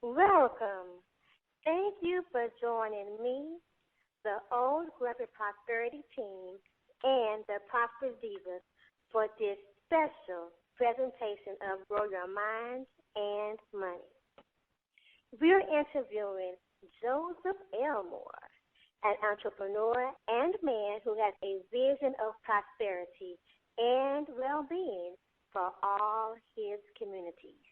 Welcome. Thank you for joining me, the Old Grumpy Prosperity Team, and the Prosperous Diva for this special presentation of Grow Your Mind and Money. We're interviewing Joseph Elmore, an entrepreneur and man who has a vision of prosperity and well-being for all his communities.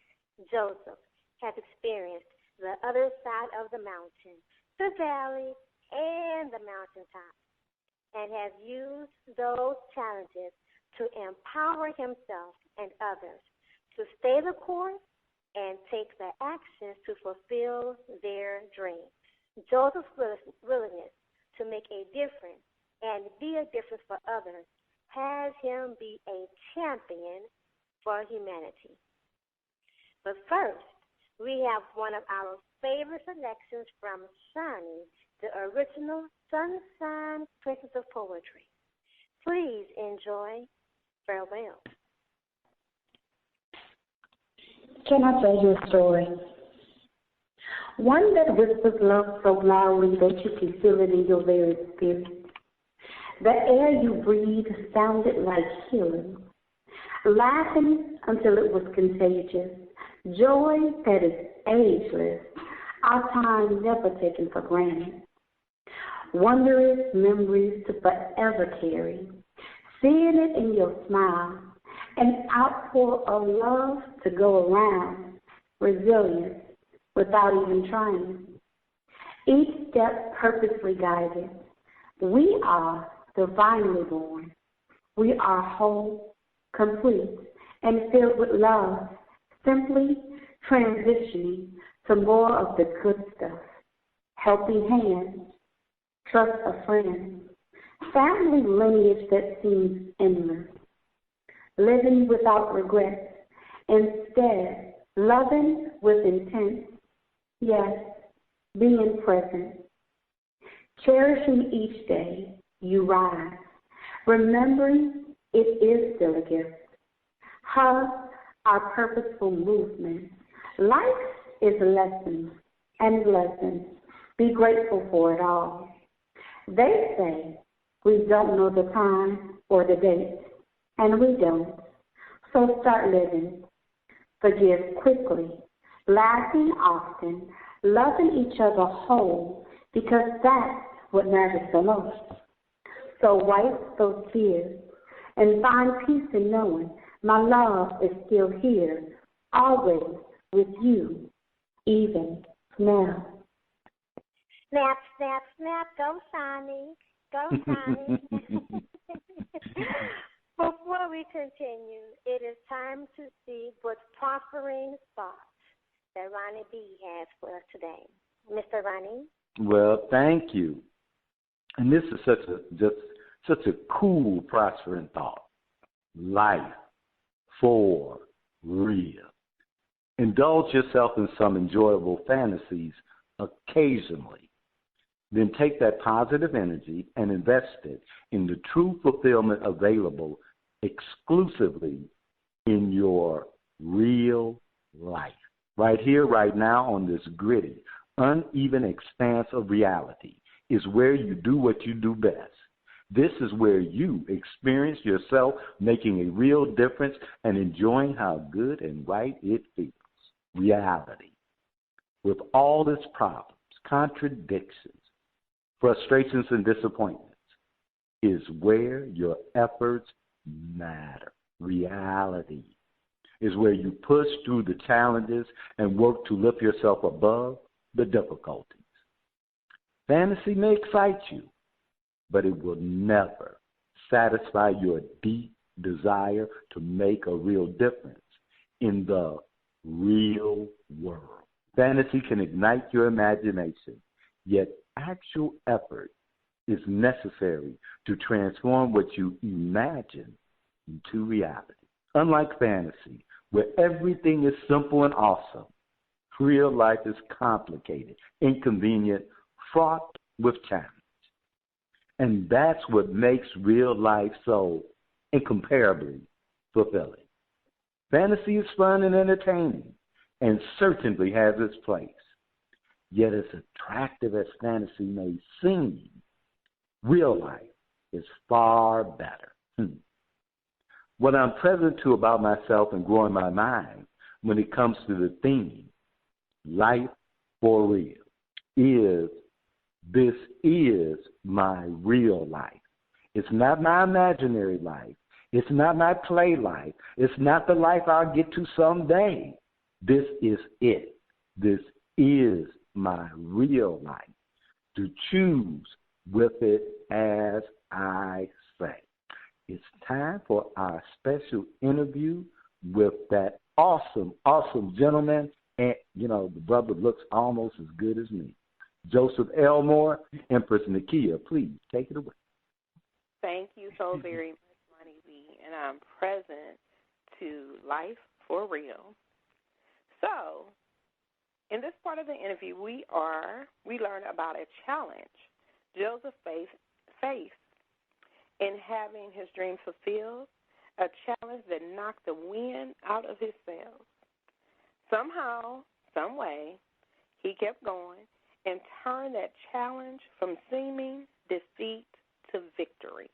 Joseph has experienced the other side of the mountain, the valley, and the mountaintop, and has used those challenges to empower himself and others to stay the course and take the actions to fulfill their dreams. Joseph's willingness to make a difference and be a difference for others has him be a champion for humanity. But first, we have one of our favorite selections from Shani, the original Sunshine Princess of Poetry. Please enjoy. Farewell. Can I tell you a story? One that whispers love so loudly that you can feel it in your very spirit. The air you breathed sounded like healing, laughing until it was contagious, joy that is ageless, our time never taken for granted. Wondrous memories to forever carry, seeing it in your smile, an outpour of love to go around, resilience without even trying. Each step purposely guided. We are divinely born. We are whole, complete, and filled with love, simply transitioning to more of the good stuff. Helping hands, trust a friend, family lineage that seems endless, living without regrets, instead loving with intent, yes, being present, cherishing each day you rise, remembering it is still a gift. Hug our purposeful movement. Life is lessons and lessons. Be grateful for it all. They say we don't know the time or the date, and we don't. So start living. Forgive quickly, laughing often, loving each other whole, because that's what matters the most. So wipe those tears and find peace in knowing my love is still here, always with you, even now. Snap, snap, snap. Go, Shani. Go, Shani. Before we continue, it is time to see what prospering thoughts that Ronnie B. has for us today. Mr. Ronnie? Well, thank you. And this is such a cool, prospering thought. Life for real. Indulge yourself in some enjoyable fantasies occasionally. Then take that positive energy and invest it in the true fulfillment available exclusively in your real life. Right here, right now, on this gritty, uneven expanse of reality is where you do what you do best. This is where you experience yourself making a real difference and enjoying how good and right it feels. Reality, with all its problems, contradictions, frustrations, and disappointments, is where your efforts matter. Reality is where you push through the challenges and work to lift yourself above the difficulties. Fantasy may excite you, but it will never satisfy your deep desire to make a real difference in the real world. Fantasy can ignite your imagination, yet actual effort is necessary to transform what you imagine into reality. Unlike fantasy, where everything is simple and awesome, real life is complicated, inconvenient, fraught with challenge. And that's what makes real life so incomparably fulfilling. Fantasy is fun and entertaining, and certainly has its place. Yet as attractive as fantasy may seem, real life is far better. What I'm present to about myself and growing my mind when it comes to the theme, life for real, this is my real life. It's not my imaginary life. It's not my play life. It's not the life I'll get to someday. This is it. This is my real life. To choose with it as I say. It's time for our special interview with that awesome gentleman. And, the brother looks almost as good as me. Joseph Elmore, Empress Nakia, please take it away. Thank you so very much, Money B. And I'm present to Life for Real. So, in this part of the interview, we learn about a challenge Joseph faced in having his dreams fulfilled, a challenge that knocked the wind out of his sails. Somehow, some way, he kept going and turned that challenge from seeming defeat to victory.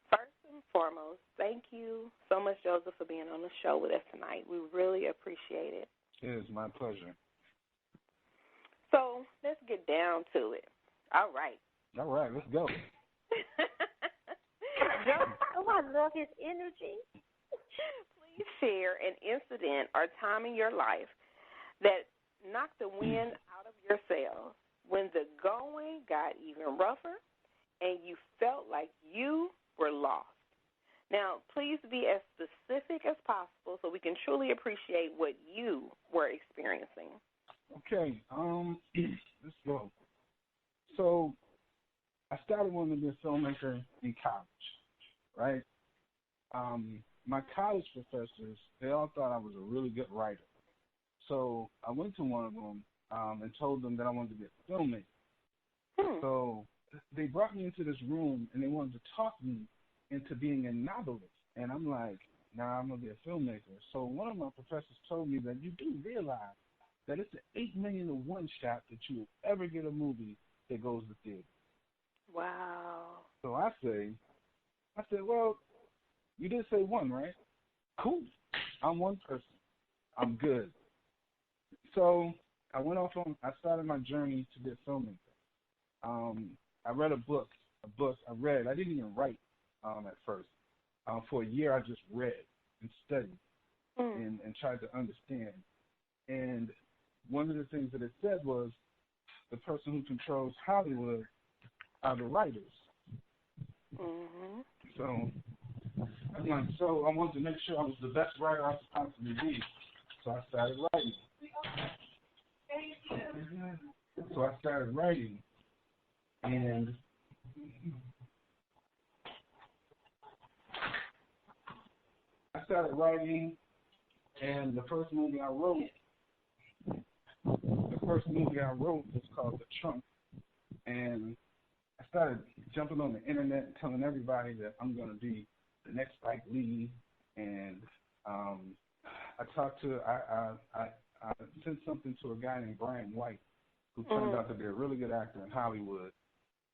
First and foremost, thank you so much, Joseph, for being on the show with us tonight. We really appreciate it. It is my pleasure. So let's get down to it. All right, let's go. Oh, I love his energy. Please share an incident or time in your life that knocked the wind out of your sails when the going got even rougher and you felt like you were lost. Now, please be as specific as possible so we can truly appreciate what you were experiencing. Okay, let's go. So, I started wanting to be a filmmaker in college, right? My college professors, they all thought I was a really good writer. So I went to one of them and told them that I wanted to be a filmmaker. So they brought me into this room and they wanted to talk me into being a novelist. And I'm like, nah, I'm going to be a filmmaker. So one of my professors told me that you do realize that it's an 8 million to 1 shot that you will ever get a movie that goes to theater. Wow. So I said, well, you did say 1, right? Cool. I'm 1 person. I'm good. So I started my journey to be a filmmaker. I read a book I didn't even write at first. For a year I just read and studied and tried to understand. And one of the things that it said was the person who controls Hollywood are the writers. Mm-hmm. So I'm like, I wanted to make sure I was the best writer I could possibly be. So I started writing. And and the first movie I wrote was called The Trunk. And I started jumping on the internet and telling everybody that I'm going to be the next Spike Lee. And I sent something to a guy named Brian White, who turned out to be a really good actor in Hollywood.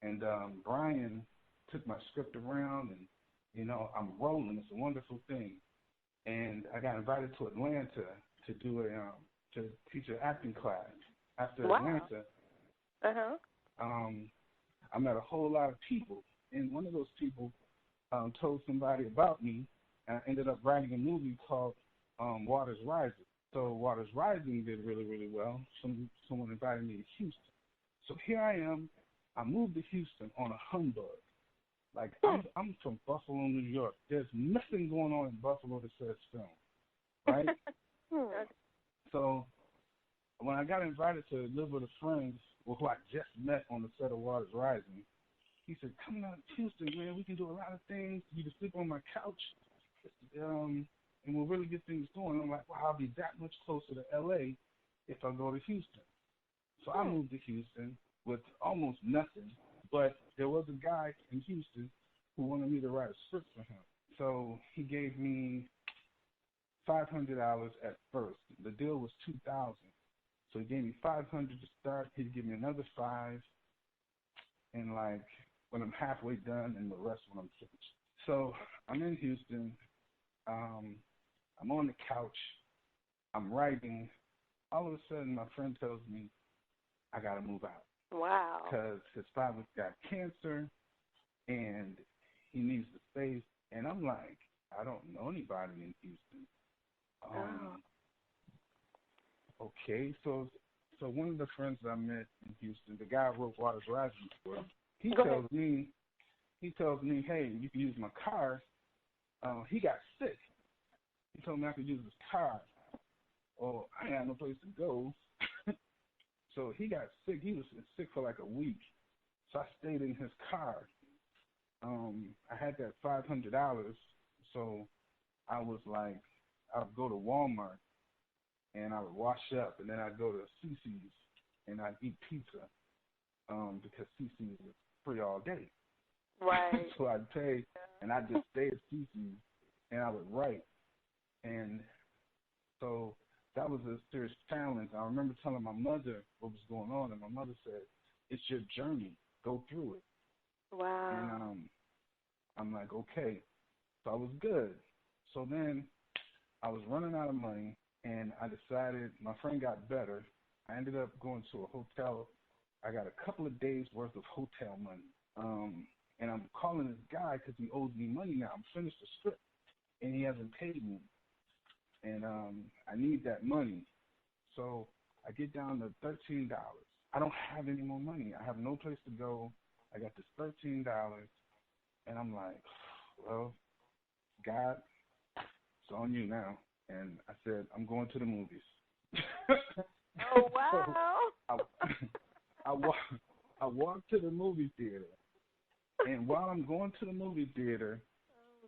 And Brian took my script around, and, I'm rolling. It's a wonderful thing. And I got invited to Atlanta to do to teach an acting class. After Atlanta, I met a whole lot of people, and one of those people told somebody about me, and I ended up writing a movie called Waters Rising. So Waters Rising did really, really well. Someone invited me to Houston. So here I am. I moved to Houston on a humbug. Like, I'm from Buffalo, New York. There's nothing going on in Buffalo that says film, right? So when I got invited to live with a friend who I just met on the set of Waters Rising, he said, come out to Houston, man. We can do a lot of things. You can sleep on my couch, and we'll really get things going. I'm like, wow, I'll be that much closer to L.A. if I go to Houston. So I moved to Houston with almost nothing, but there was a guy in Houston who wanted me to write a script for him. So he gave me $500 at first. The deal was $2,000. So he gave me $500 to start. He'd give me another $5, and like when I'm halfway done, and the rest when I'm finished. So I'm in Houston. I'm on the couch. I'm writing. All of a sudden, my friend tells me I gotta move out. Wow. Because his father's got cancer, and he needs the space. And I'm like, I don't know anybody in Houston. Okay, so one of the friends I met in Houston, the guy I wrote Waters Rising for, he tells me, hey, you can use my car. He got sick. He told me I could use his car. Oh, I ain't had no place to go. So he got sick. He was sick for like a week. So I stayed in his car. I had that $500, so I was like, I would go to Walmart and I would wash up, and then I'd go to CC's and I'd eat pizza because CC's is free all day. Right. So I'd pay, and I'd just stay at CC's and I would write. And so that was a serious challenge. I remember telling my mother what was going on, and my mother said, it's your journey. Go through it. Wow. And I'm like, okay. So I was good. So then I was running out of money, and I decided my friend got better. I ended up going to a hotel. I got a couple of days' worth of hotel money. And I'm calling this guy because he owes me money now. I'm finished the script, and he hasn't paid me. And I need that money. So I get down to $13. I don't have any more money. I have no place to go. I got this $13, and I'm like, well, God, it's on you now. And I said, I'm going to the movies. Oh, wow. So I walked to the movie theater, and while I'm going to the movie theater,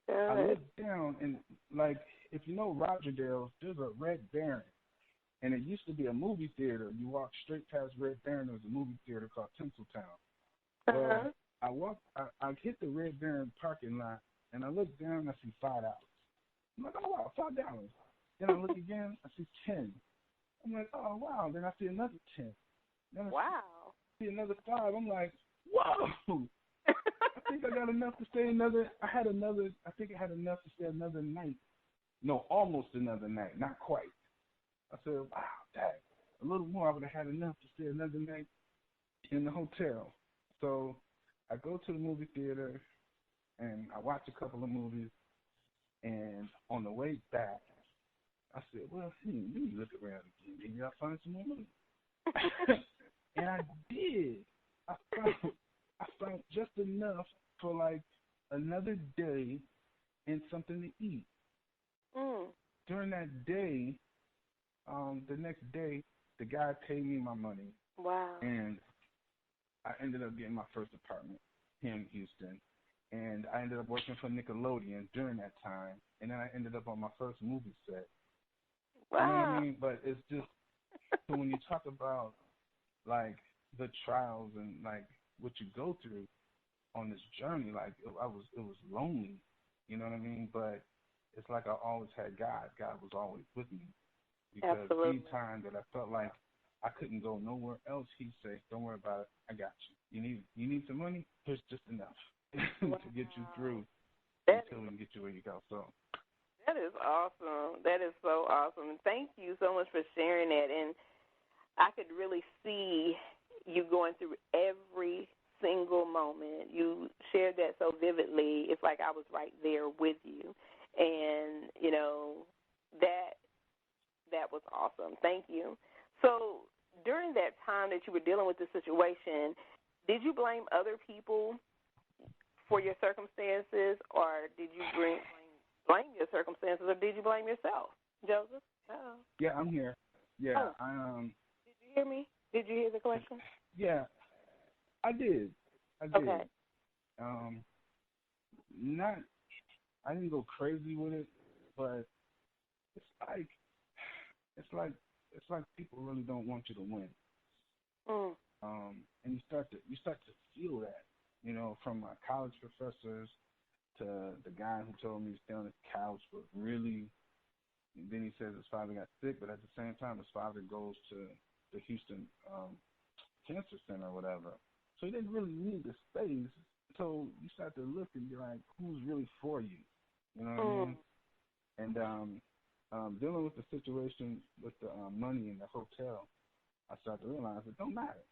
I look down, and like, if you know Rogerdale, there's a Red Baron, and it used to be a movie theater. You walk straight past Red Baron, there's a movie theater called Tinseltown. Well, I hit the Red Baron parking lot, and I look down, I see $5. I'm like, oh, wow, $5. Then I look again, I see 10. I'm like, oh, wow. Then I see another 10. Then I see another 5. I'm like, whoa. I think I got enough to stay another. I think I had enough to stay another night. No, almost another night, not quite. I said, wow, dang, a little more, I would have had enough to stay another night in the hotel. So I go to the movie theater, and I watch a couple of movies, and on the way back, I said, well, let me look around again. Maybe I'll find some more money. And I did. I found just enough for like another day and something to eat. During that day, the next day, the guy paid me my money. Wow. And I ended up getting my first apartment here in Houston. And I ended up working for Nickelodeon during that time. And then I ended up on my first movie set. Wow. You know what I mean? But it's just, so when you talk about, like, the trials and, like, what you go through on this journey, like, it was lonely. You know what I mean? But it's like I always had God. God was always with me. Because Absolutely. any time that I felt like I couldn't go nowhere else, he'd say, don't worry about it. I got you. You need some money? Here's just enough to get you through until we can get you where you go. So that is awesome. That is so awesome. And thank you so much for sharing that. And I could really see you going through every single moment. You shared that so vividly. It's like I was right there with you. And, you know, that was awesome. Thank you. So during that time that you were dealing with the situation, did you blame other people for your circumstances, or did you blame your circumstances, or did you blame yourself, Joseph? Uh-oh. Yeah, I'm here. Yeah, Did you hear me? Did you hear the question? Yeah, I did. Okay. I didn't go crazy with it, but it's like people really don't want you to win. And you start to feel that, you know, from my college professors to the guy who told me to stay on his couch, but really, and then he says his father got sick, but at the same time his father goes to the Houston Cancer Center or whatever. So he didn't really need the space. So you start to look and be like, who's really for you? You know what I mean? And dealing with the situation with the money in the hotel, I started to realize it don't matter.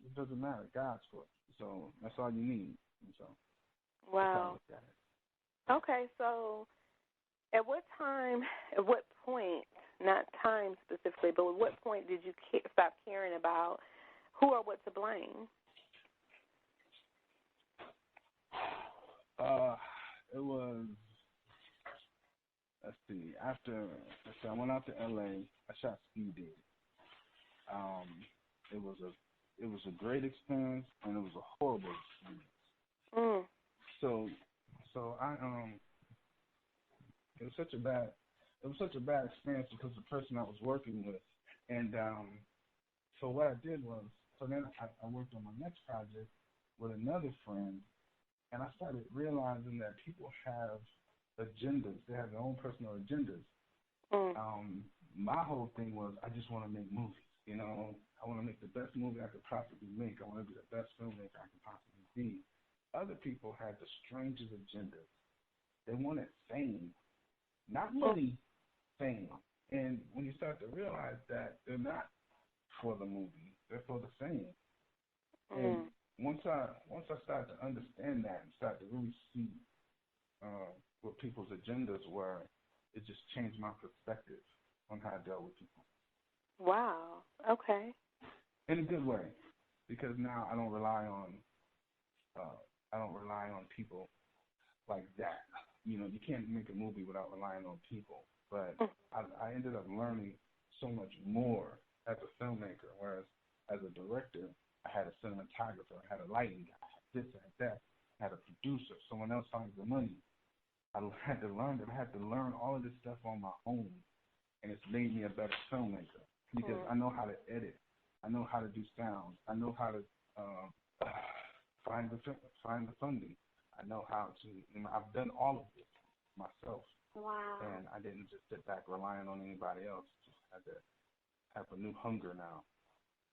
It doesn't matter. God's for it. So that's all you need. And so wow. Okay, so at what point, not time specifically, but at what point did you stop caring about who or what to blame? It was, after I went out to L.A., I shot Speed Dating. It was a great experience, and it was a horrible experience. So I it was such a bad experience because the person I was working with, and so what I did was, so then I worked on my next project with another friend, and I started realizing that people have agendas. They have their own personal agendas. My whole thing was I just want to make movies. You know, I want to make the best movie I could possibly make. I want to be the best filmmaker I could possibly be. Other people had the strangest agendas. They wanted fame, not money, fame. And when you start to realize that they're not for the movie, they're for the fame. And once I started to understand that and started to really see what people's agendas were, it just changed my perspective on how I dealt with people. Wow. Okay. In a good way, because now I don't rely on people like that. You know, you can't make a movie without relying on people. But I ended up learning so much more as a filmmaker, whereas as a director, I had a cinematographer, I had a lighting guy, I had this, I had that, I had a producer, someone else finds the money. I had to learn that. I had to learn all of this stuff on my own, and it's made me a better filmmaker because I know how to edit, I know how to do sound, I know how to find the funding, I know how to. I've done all of this myself. Wow. And I didn't just sit back relying on anybody else. Just had to have a new hunger now.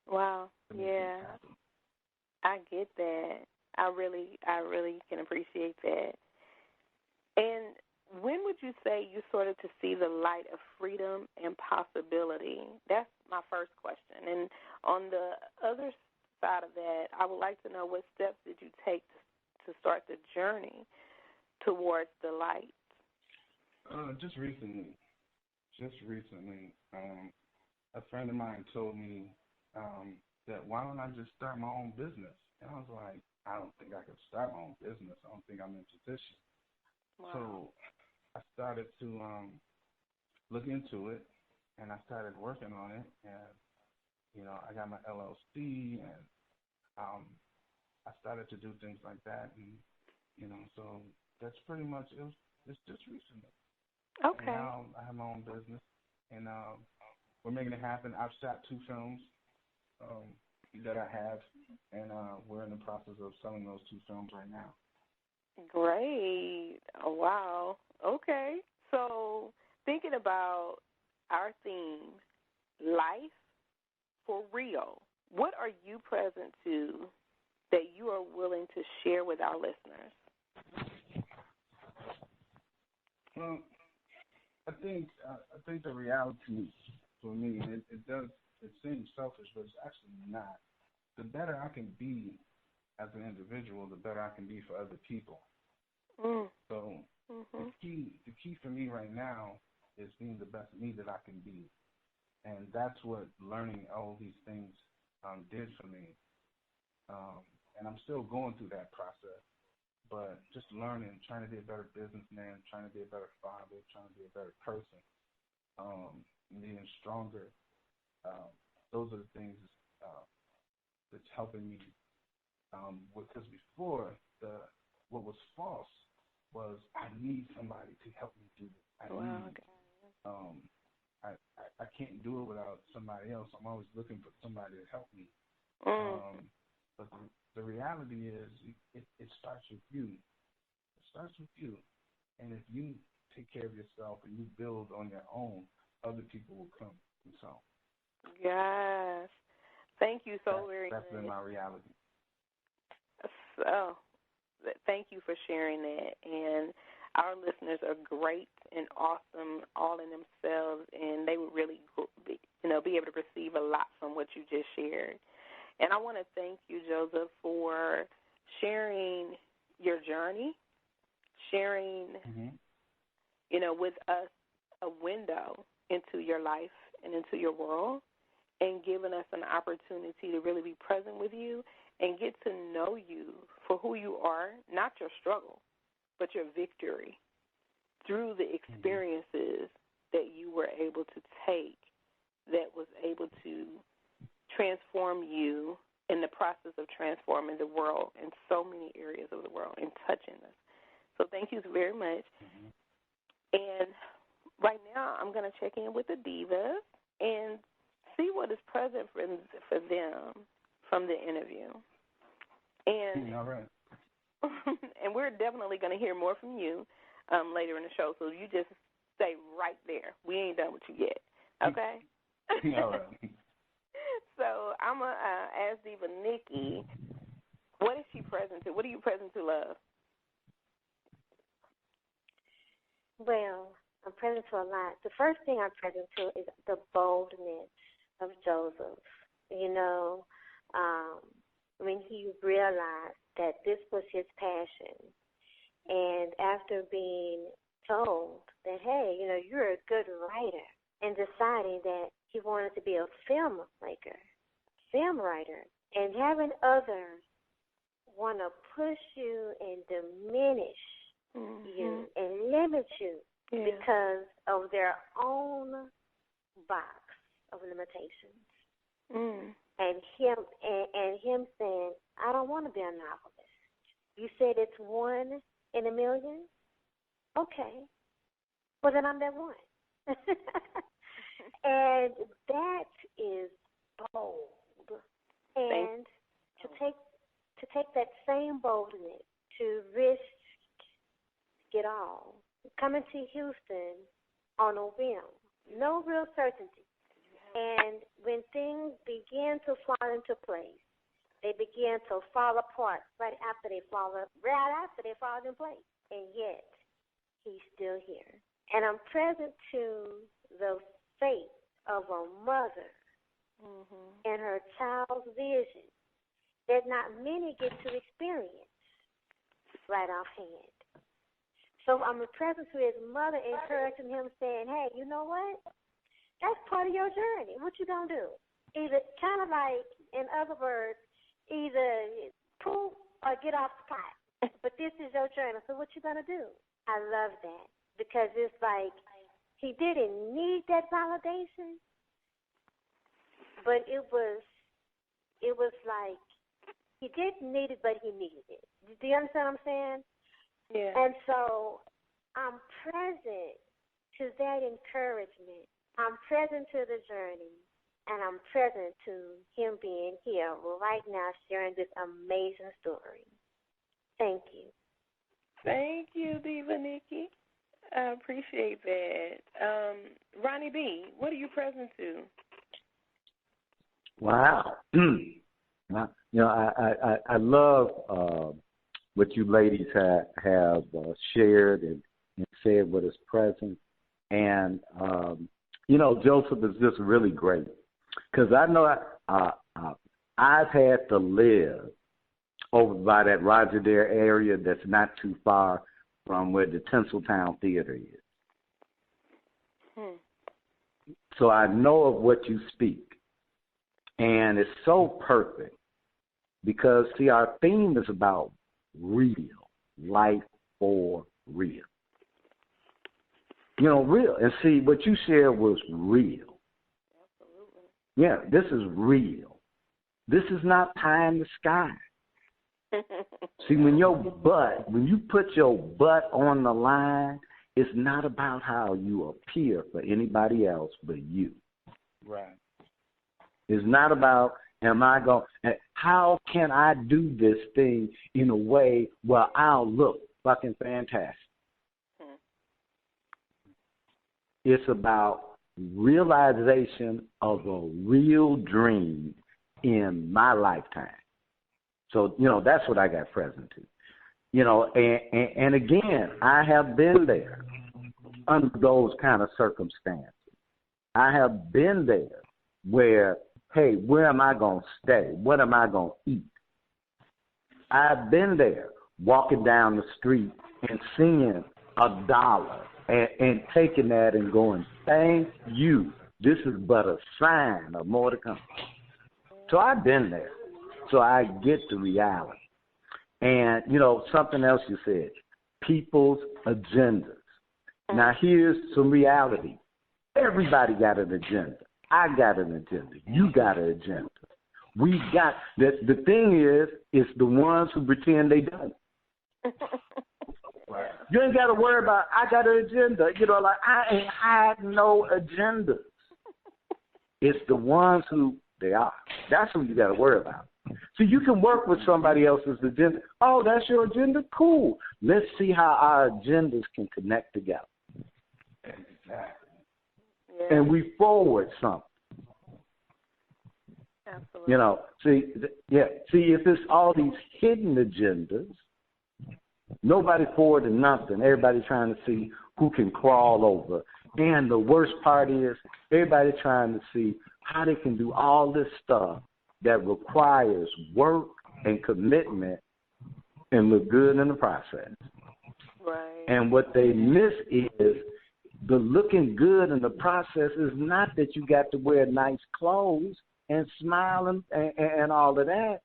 Wow. Yeah. I get that. I really can appreciate that. And when would you say you started to see the light of freedom and possibility? That's my first question. And on the other side of that, I would like to know what steps did you take to start the journey towards the light? Just recently, a friend of mine told me that why don't I just start my own business? And I was like, I don't think I could start my own business. I don't think I'm in position. Wow. So I started to look into it, and I started working on it. And, you know, I got my LLC, and I started to do things like that. And, you know, so that's pretty much it. It's just recently. Okay. And now I have my own business, and we're making it happen. I've shot 2 films that I have, and we're in the process of selling those 2 films right now. Great. Oh, wow. Okay. So thinking about our theme, life for real, what are you present to that you are willing to share with our listeners? Well, I think the reality for me, it seems selfish, but it's actually not. The better I can be as an individual, the better I can be for other people. So the key for me right now is being the best me that I can be, and that's what learning all these things did for me. And I'm still going through that process. But just learning, trying to be a better businessman, trying to be a better father, trying to be a better person, being stronger. Those are the things that's helping me. Because before, what was false was I need somebody to help me do this. I can't do it without somebody else. I'm always looking for somebody to help me. But the reality is, it starts with you. It starts with you. And if you take care of yourself and you build on your own, other people will come. And so. Yes. Thank you so very much. That's been my reality. So, thank you for sharing that. And our listeners are great and awesome all in themselves, and they would really, be able to receive a lot from what you just shared. And I want to thank you, Joseph, for sharing your journey, sharing, with us a window into your life and into your world, and giving us an opportunity to really be present with you and get to know you for who you are, not your struggle, but your victory through the experiences that you were able to take that was able to transform you in the process of transforming the world in so many areas of the world and touching us. So thank you very much. And right now I'm going to check in with the divas and see what is present for them from the interview. And all right. and we're definitely going to hear more from you later in the show, so you just stay right there. We ain't done with you yet, okay? All right. So I'm going to ask Diva Nikki, what is she present to? What are you present to, love? Well, I'm present to a lot. The first thing I'm present to is the boldness of Joseph. When he realized that this was his passion, and after being told that, hey, you're a good writer, and deciding that he wanted to be a film writer, and having others want to push you and diminish you and limit you because of their own box of limitations. And him saying, I don't want to be a novelist. You said it's 1 in a million? Okay. Well, then I'm that one. And that is bold. And to take that same boldness, to risk it all, coming to Houston on a whim, no real certainty. And when things begin to fall into place, they begin to fall apart right after they fall in place. And yet, he's still here. And I'm present to the faith of a mother and her child's vision that not many get to experience right offhand. So I'm present to his mother, encouraging him, saying, hey, you know what? That's part of your journey. What you going to do? Either kind of like, in other words, either poof or get off the pot. But this is your journey. So what you going to do? I love that because it's like he didn't need that validation, but it was like he didn't need it, but he needed it. Do you understand what I'm saying? Yeah. And so I'm present to that encouragement. I'm present to the journey, and I'm present to him being here right now sharing this amazing story. Thank you. Thank you, Diva Nikki. I appreciate that. Ronnie B., what are you present to? Wow. I love what you ladies have shared and said what is present. And, Joseph is just really great because I know I've had to live over by that Roger Dare area that's not too far from where the Tinseltown Theater is. So I know of what you speak. And it's so perfect because, see, our theme is about real, life for real. Real. And see, what you shared was real. Absolutely. Yeah, this is real. This is not pie in the sky. See, when you put your butt on the line, it's not about how you appear for anybody else but you. Right. It's not about, how can I do this thing in a way where I'll look fucking fantastic? It's about realization of a real dream in my lifetime. So, that's what I got present to. And again, I have been there under those kind of circumstances. I have been there where, hey, where am I going to stay? What am I going to eat? I've been there walking down the street and seeing $1 and taking that and going, thank you. This is but a sign of more to come. So I've been there. So I get the reality. And, something else you said, people's agendas. Now, here's some reality. Everybody got an agenda. I got an agenda. You got an agenda. We got that. The thing is, it's the ones who pretend they don't. You ain't got to worry about, I got an agenda. I ain't had no agenda. It's the ones who they are. That's who you got to worry about. So you can work with somebody else's agenda. Oh, that's your agenda? Cool. Let's see how our agendas can connect together. Exactly. Yeah. And we forward something. Absolutely. See, if it's all these hidden agendas, nobody forwarding nothing. Everybody trying to see who can crawl over. And the worst part is everybody trying to see how they can do all this stuff that requires work and commitment and look good in the process. Right. And what they miss is the looking good in the process is not that you got to wear nice clothes and smile and all of that.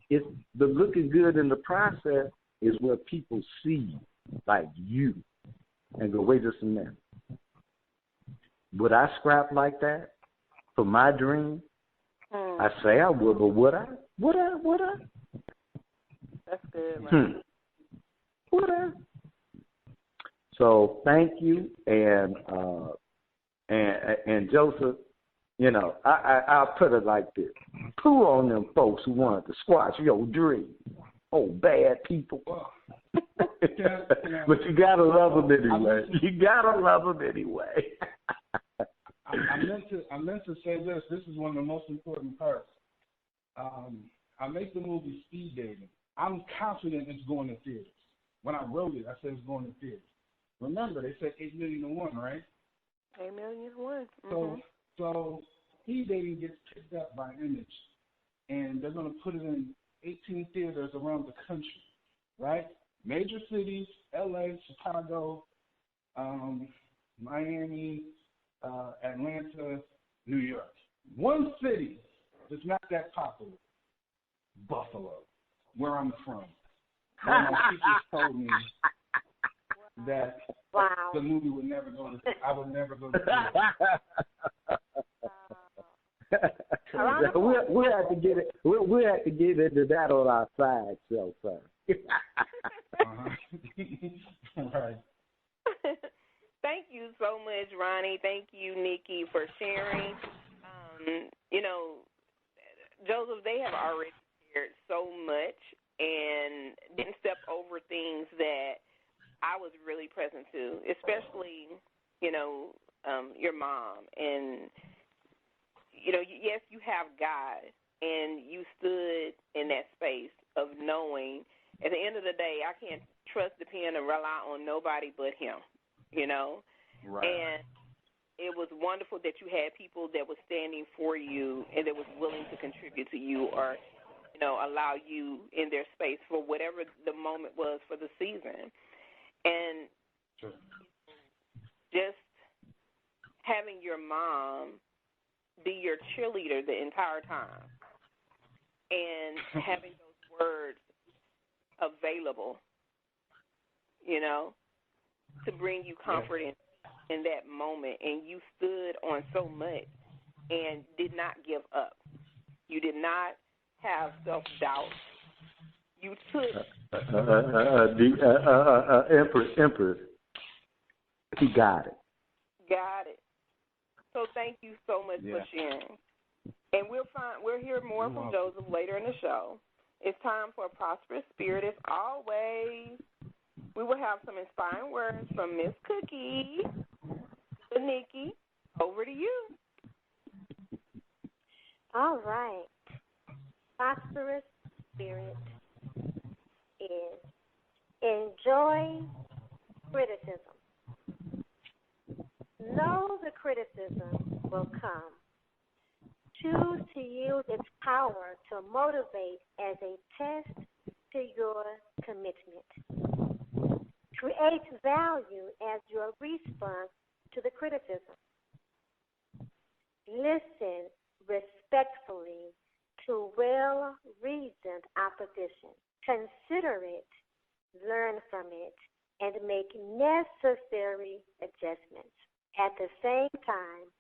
It's the looking good in the process is where people see like you and go, wait just a minute. Would I scrap like that for my dream? I say I would, but would I? Would I? That's good, man. Would I? So thank you, and Joseph, I'll put it like this: poo on them folks who wanted to squash your dream. Oh, bad people. But you gotta love them anyway. I meant to say this. This is one of the most important parts. I make the movie Speed Dating. I'm confident it's going to theaters. When I wrote it, I said it's going to theaters. Remember, they said 8 million to 1, right? 8 million to 1. So Speed Dating gets picked up by Image, and they're going to put it in 18 theaters around the country, right? Major cities: L.A., Chicago, Miami, Atlanta, New York. One city that's not that popular: Buffalo, where I'm from. One of my teachers told me that the movie would never go to. I would never go to theater. We'll have to get it. We'll have to get into that on our side show, sir. Right. Thank you so much, Ronnie. Thank you, Nikki, for sharing. Joseph, they have already shared so much and didn't step over things that I was really present to, especially, your mom. And, yes, you have God, and you stood in that space of knowing at the end of the day, I can't trust, depend, and rely on nobody but him, Right. And it was wonderful that you had people that were standing for you and that was willing to contribute to you or, allow you in their space for whatever the moment was for the season. And just having your mom be your cheerleader the entire time and having those words available, to bring you comfort in that moment. And you stood on so much and did not give up. You did not have self-doubt. You took... Empress, he got it. Got it. So thank you so much for sharing. And we'll hear more from Joseph later in the show. It's time for a prosperous spirit as always. We will have some inspiring words from Miss Cookie. So Nikki, over to you. All right. prosperous spirit is enjoy criticism. Know the criticism will come. Choose to use its power to motivate as a test to your commitment. Create value as your response to the criticism. Listen respectfully to well-reasoned opposition. Consider it, learn from it, and make necessary adjustments. At the same time,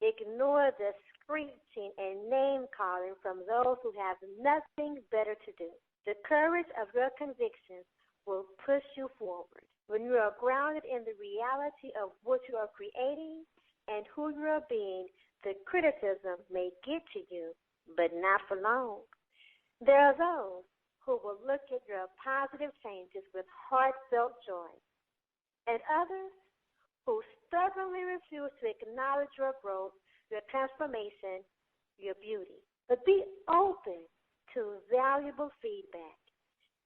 ignore the screeching and name-calling from those who have nothing better to do. The courage of your convictions will push you forward. When you are grounded in the reality of what you are creating and who you are being, the criticism may get to you, but not for long. There are those who will look at your positive changes with heartfelt joy, and others who stubbornly refuse to acknowledge your growth, your transformation, your beauty. But be open to valuable feedback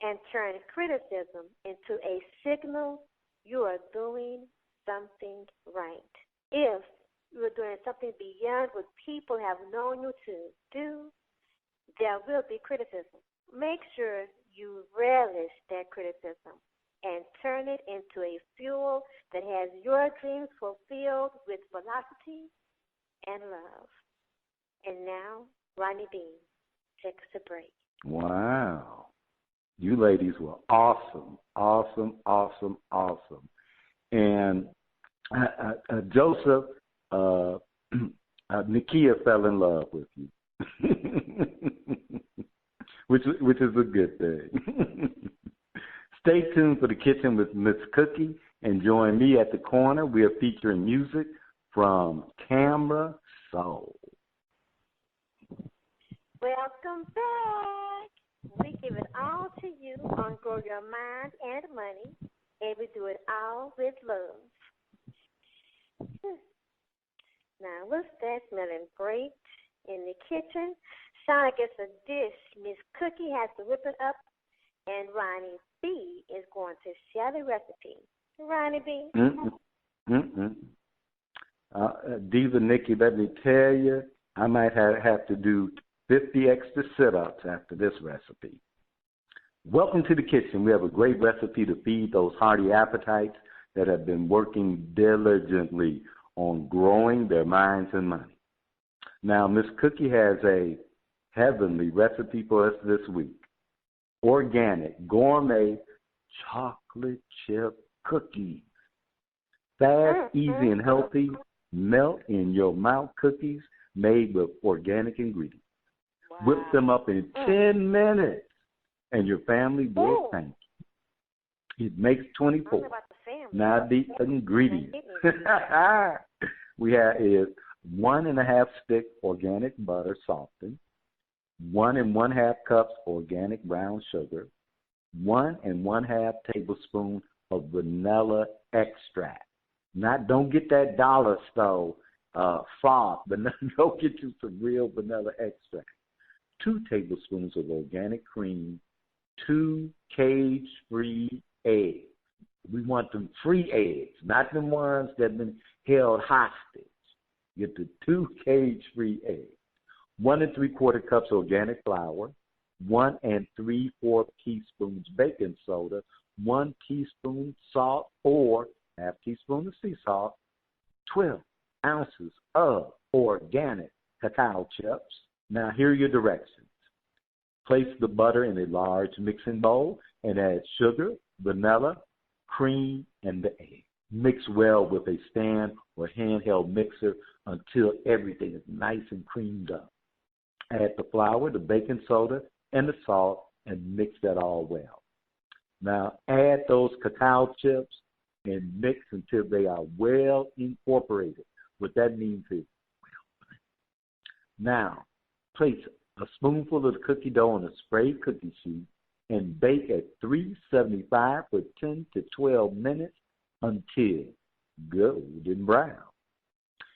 and turn criticism into a signal you are doing something right. If you are doing something beyond what people have known you to do, there will be criticism. Make sure you relish that criticism and turn it into a fuel that has your dreams fulfilled with velocity and love. And now, Ronnie B takes a break. Wow. You ladies were awesome, awesome, awesome, awesome. And Joseph, Nakia fell in love with you, which is a good thing. Stay tuned for The Kitchen with Miss Cookie and join me at the corner. We are featuring music from Camera Soul. Welcome back. We give it all to you on Grow Your Mind and Money, and we do it all with love. Now, what's that smelling great in the kitchen? Sound like it's a dish Miss Cookie has to whip it up, and Ronnie B is going to share the recipe. Ronnie B. Diva Nikki, let me tell you, I might have to do 50 extra sit-ups after this recipe. Welcome to the kitchen. We have a great recipe to feed those hearty appetites that have been working diligently on growing their minds and money. Now, Miss Cookie has a heavenly recipe for us this week. Organic, gourmet, chocolate chip cookies. Fast, easy, and healthy, melt-in-your-mouth cookies made with organic ingredients. Wow. Whip them up in 10 minutes, and your family will thank you. It makes 24. Now the ingredients. We have is 1.5 stick organic butter softened, 1 1/2 cups organic brown sugar, 1 1/2 tablespoon of vanilla extract. Don't get that dollar store soft, but go get you some real vanilla extract. 2 tablespoons of organic cream, 2 cage-free eggs. We want them free eggs, not the ones that have been held hostage. Get the 2 cage-free eggs. 1 3/4 cups organic flour, 1 3/4 teaspoons baking soda, 1 teaspoon salt or 1/2 teaspoon of sea salt, 12 ounces of organic cacao chips. Now, here are your directions. Place the butter in a large mixing bowl and add sugar, vanilla, cream, and the egg. Mix well with a stand or handheld mixer until everything is nice and creamed up. Add the flour, the baking soda, and the salt, and mix that all well. Now, add those cacao chips and mix until they are well incorporated. What that means is well blended. Now, place a spoonful of the cookie dough on a sprayed cookie sheet and bake at 375 for 10 to 12 minutes until golden brown.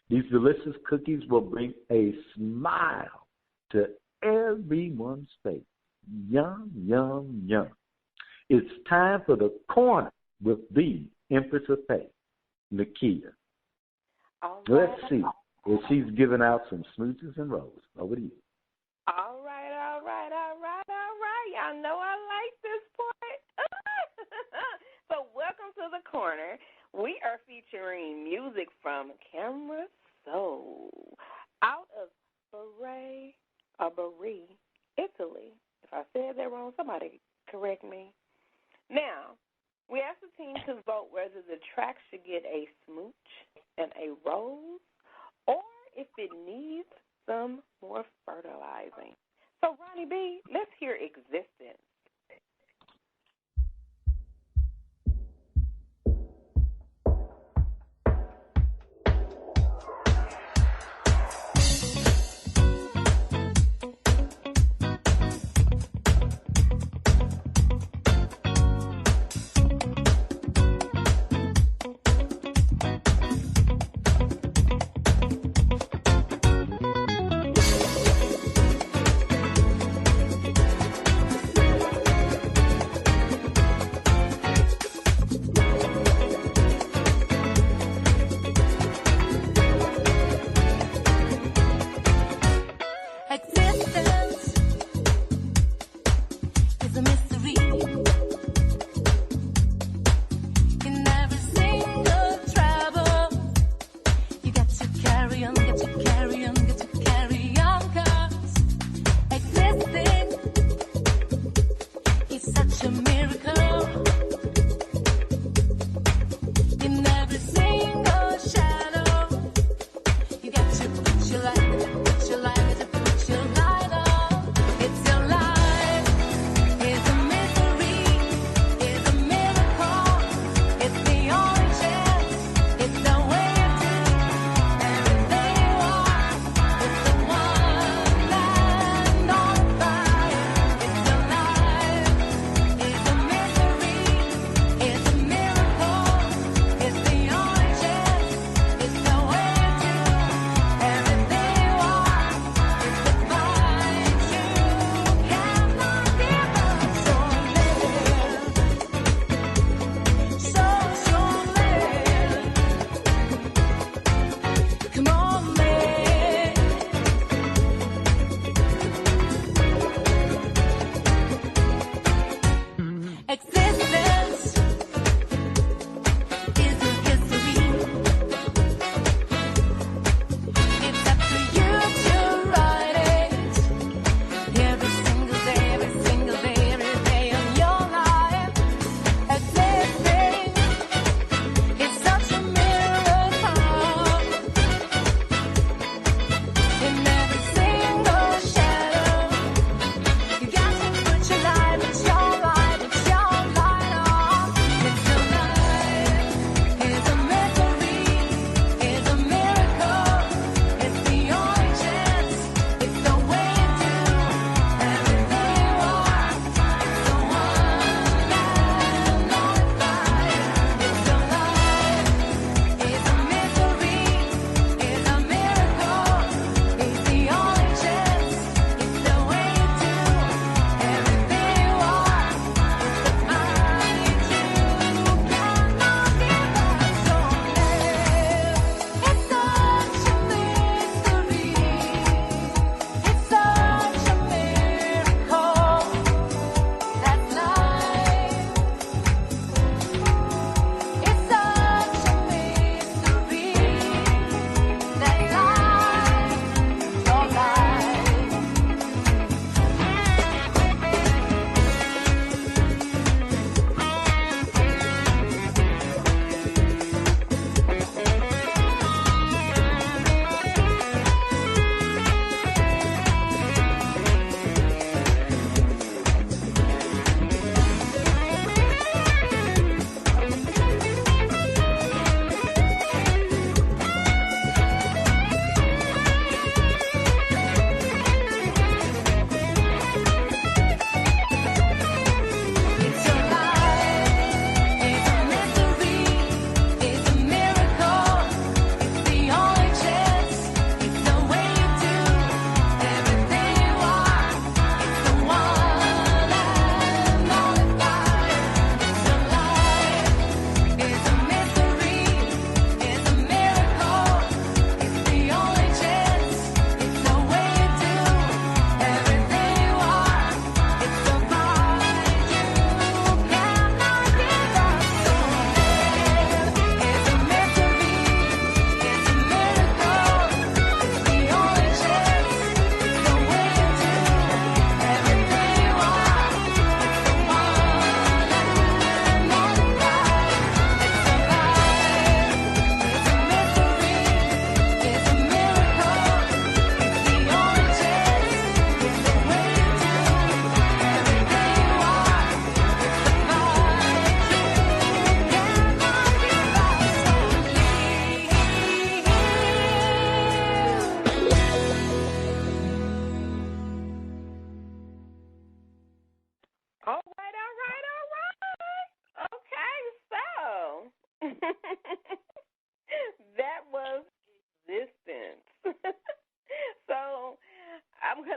These delicious cookies will bring a smile to everyone's face. Yum, yum, yum. It's time for the corner with the Empress of Faith, Nakia. All Let's right. see if she's giving out some smooches and rolls. Over to you. All right. Y'all know I like this part. So welcome to the corner. We are featuring music from Camera Soul out of Bari, Italy. If I said that wrong, somebody correct me. Now, we asked the team to vote whether the track should get a smooch and a rose or if it needs some more fertilizing. So, Ronnie B., let's hear Existence. Put your light on.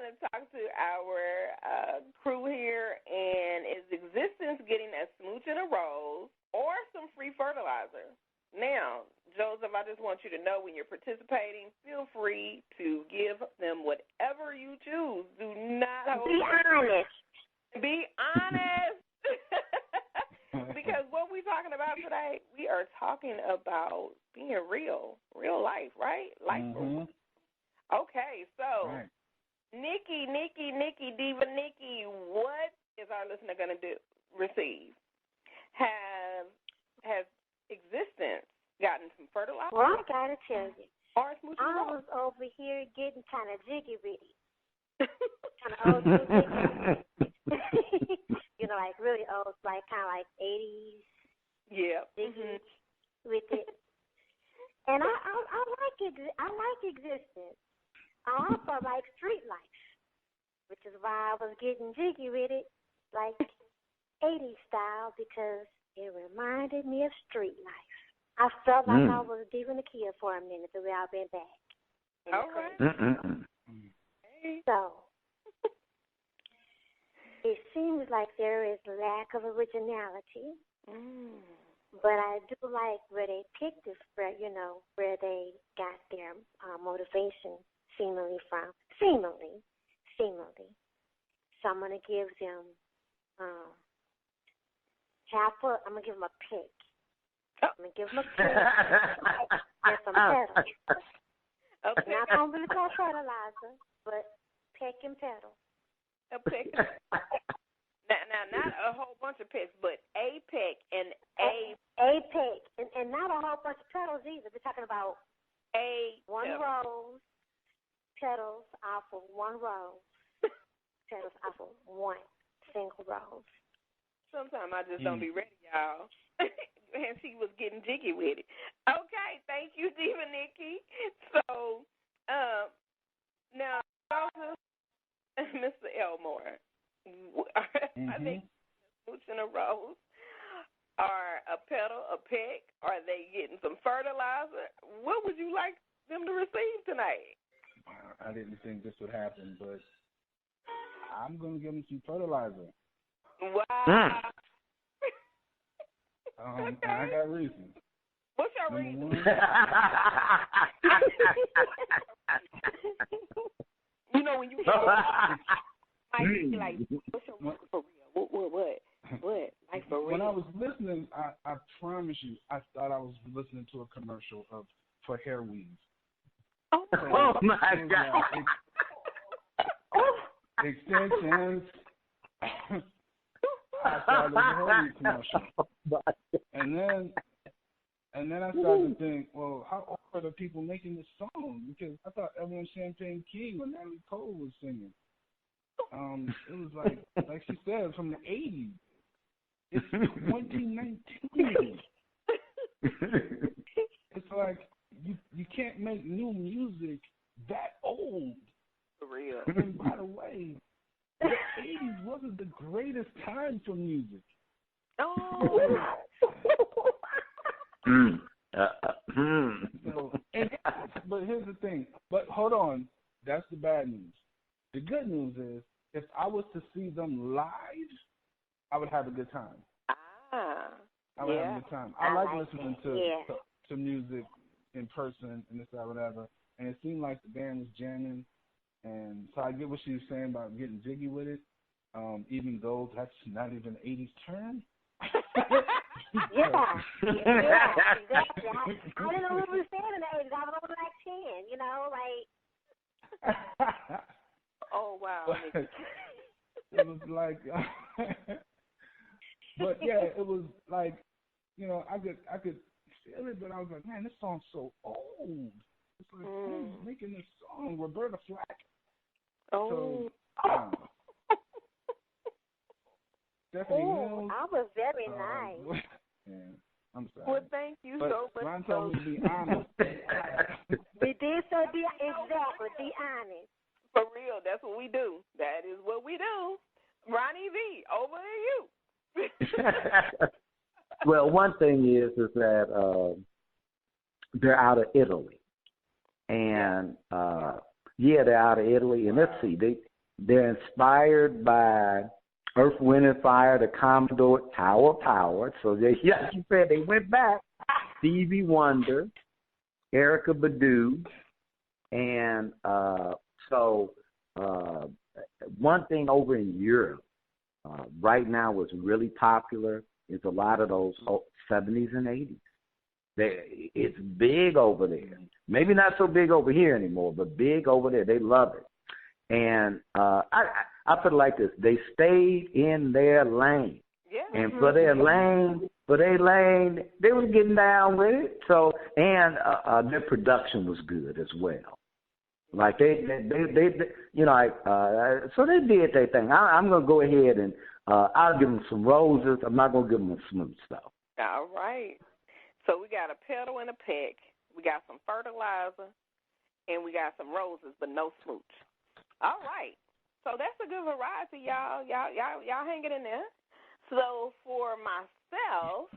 want to talk to our crew here, and is existence getting a smooch and a rose or some free fertilizer? Now, Joseph, I just want you to know when you're participating, feel free to give them whatever you choose. Do not hold Be honest. Be honest. Because what we're talking about today, we are talking about being real life, right? Life. Okay, so right. Nikki, Diva Nikki, what is our listener going to receive? Has existence gotten some fertilizer? Well, I got to tell you, Or I was over here getting kind of jiggy-witty. Kind of old school jiggy. You know, like really old, like kind of like 80s. Yeah. Jiggy with it. And I like it. I like existence. I also like street life, which is why I was getting jiggy with it, like 80s style, because it reminded me of street life. I felt like I was Diva Nikia for a minute, the way I went back. All right. So, it seems like there is lack of originality, but I do like where they picked this, where they got their motivation seemingly from. Seemingly. So I'm going to give them I'm going to give them a pick. I'm going to give them a pick and some petals. Okay. Not going to be called fertilizer, but peck and petal. A peck. Now, not a whole bunch of pecks, but a peck and a peck, and not a whole bunch of petals either. We're talking about one rose, petals off of one rose, petals off of one single rose. Sometimes I just don't be ready, y'all. And she was getting jiggy with it. Okay, thank you, Diva Nikki. So, now, Joseph, Mr. Elmore, I think smooch and a rose, are a petal, a peck, are they getting some fertilizer? What would you like them to receive tonight? I didn't think this would happen, but I'm going to give them some fertilizer. Wow. And I got reasons. What's your reason? You know, when you might be like, what's your reason for real? What? Like for real? When I was listening, I promise you, I thought I was listening to a commercial for hair weaves. Oh, my God. Extensions. I thought it was a hair weave commercial. And then I started to think, well, how old are the people making this song? Because I thought Evelyn Champagne King or Natalie Cole was singing. It was like she said, from the 80s. It's 2019. It's like you can't make new music that old. For real. And by the way, the 80s wasn't the greatest time for music. Oh. But here's the thing. But hold on. That's the bad news. The good news is, if I was to see them live, I would have a good time. I would have a good time. I like listening to music in person and this, that, whatever. And it seemed like the band was jamming. And so I get what she was saying about getting jiggy with it, even though that's not even an 80s term. Yeah, exactly. I didn't know what we were saying in the 80s. I was only like 10, like. Oh, wow. It was like, but yeah, it was like, I could feel it, but I was like, man, this song's so old. It's like, who's making this song? Roberta Flack. Oh. So, Stephanie Mills. I was very nice. Yeah, I'm sorry. Well, thank you so much. Ron told me to be honest. We did say be honest. For real, that's what we do. That is what we do. Ronnie V, over to you. Well, one thing is that they're out of Italy, and they're out of Italy. And let's see, They're inspired by Earth, Wind, and Fire, the Commodore, Tower Power. So they, like you said, they went back. Stevie Wonder, Erykah Badu, and one thing over in Europe right now what's really popular is a lot of those 70s and 80s. It's big over there. Maybe not so big over here anymore, but big over there. They love it. And I put it like this: they stayed in their lane, and for their lane, they was getting down with it. So, and their production was good as well. Like they you know, so they did their thing. I'm gonna go ahead and I'll give them some roses. I'm not gonna give them a smooth stuff. All right. So we got a petal and a peck. We got some fertilizer, and we got some roses, but no smooch. All right. So that's a good variety, y'all. Y'all hanging in there. So for myself,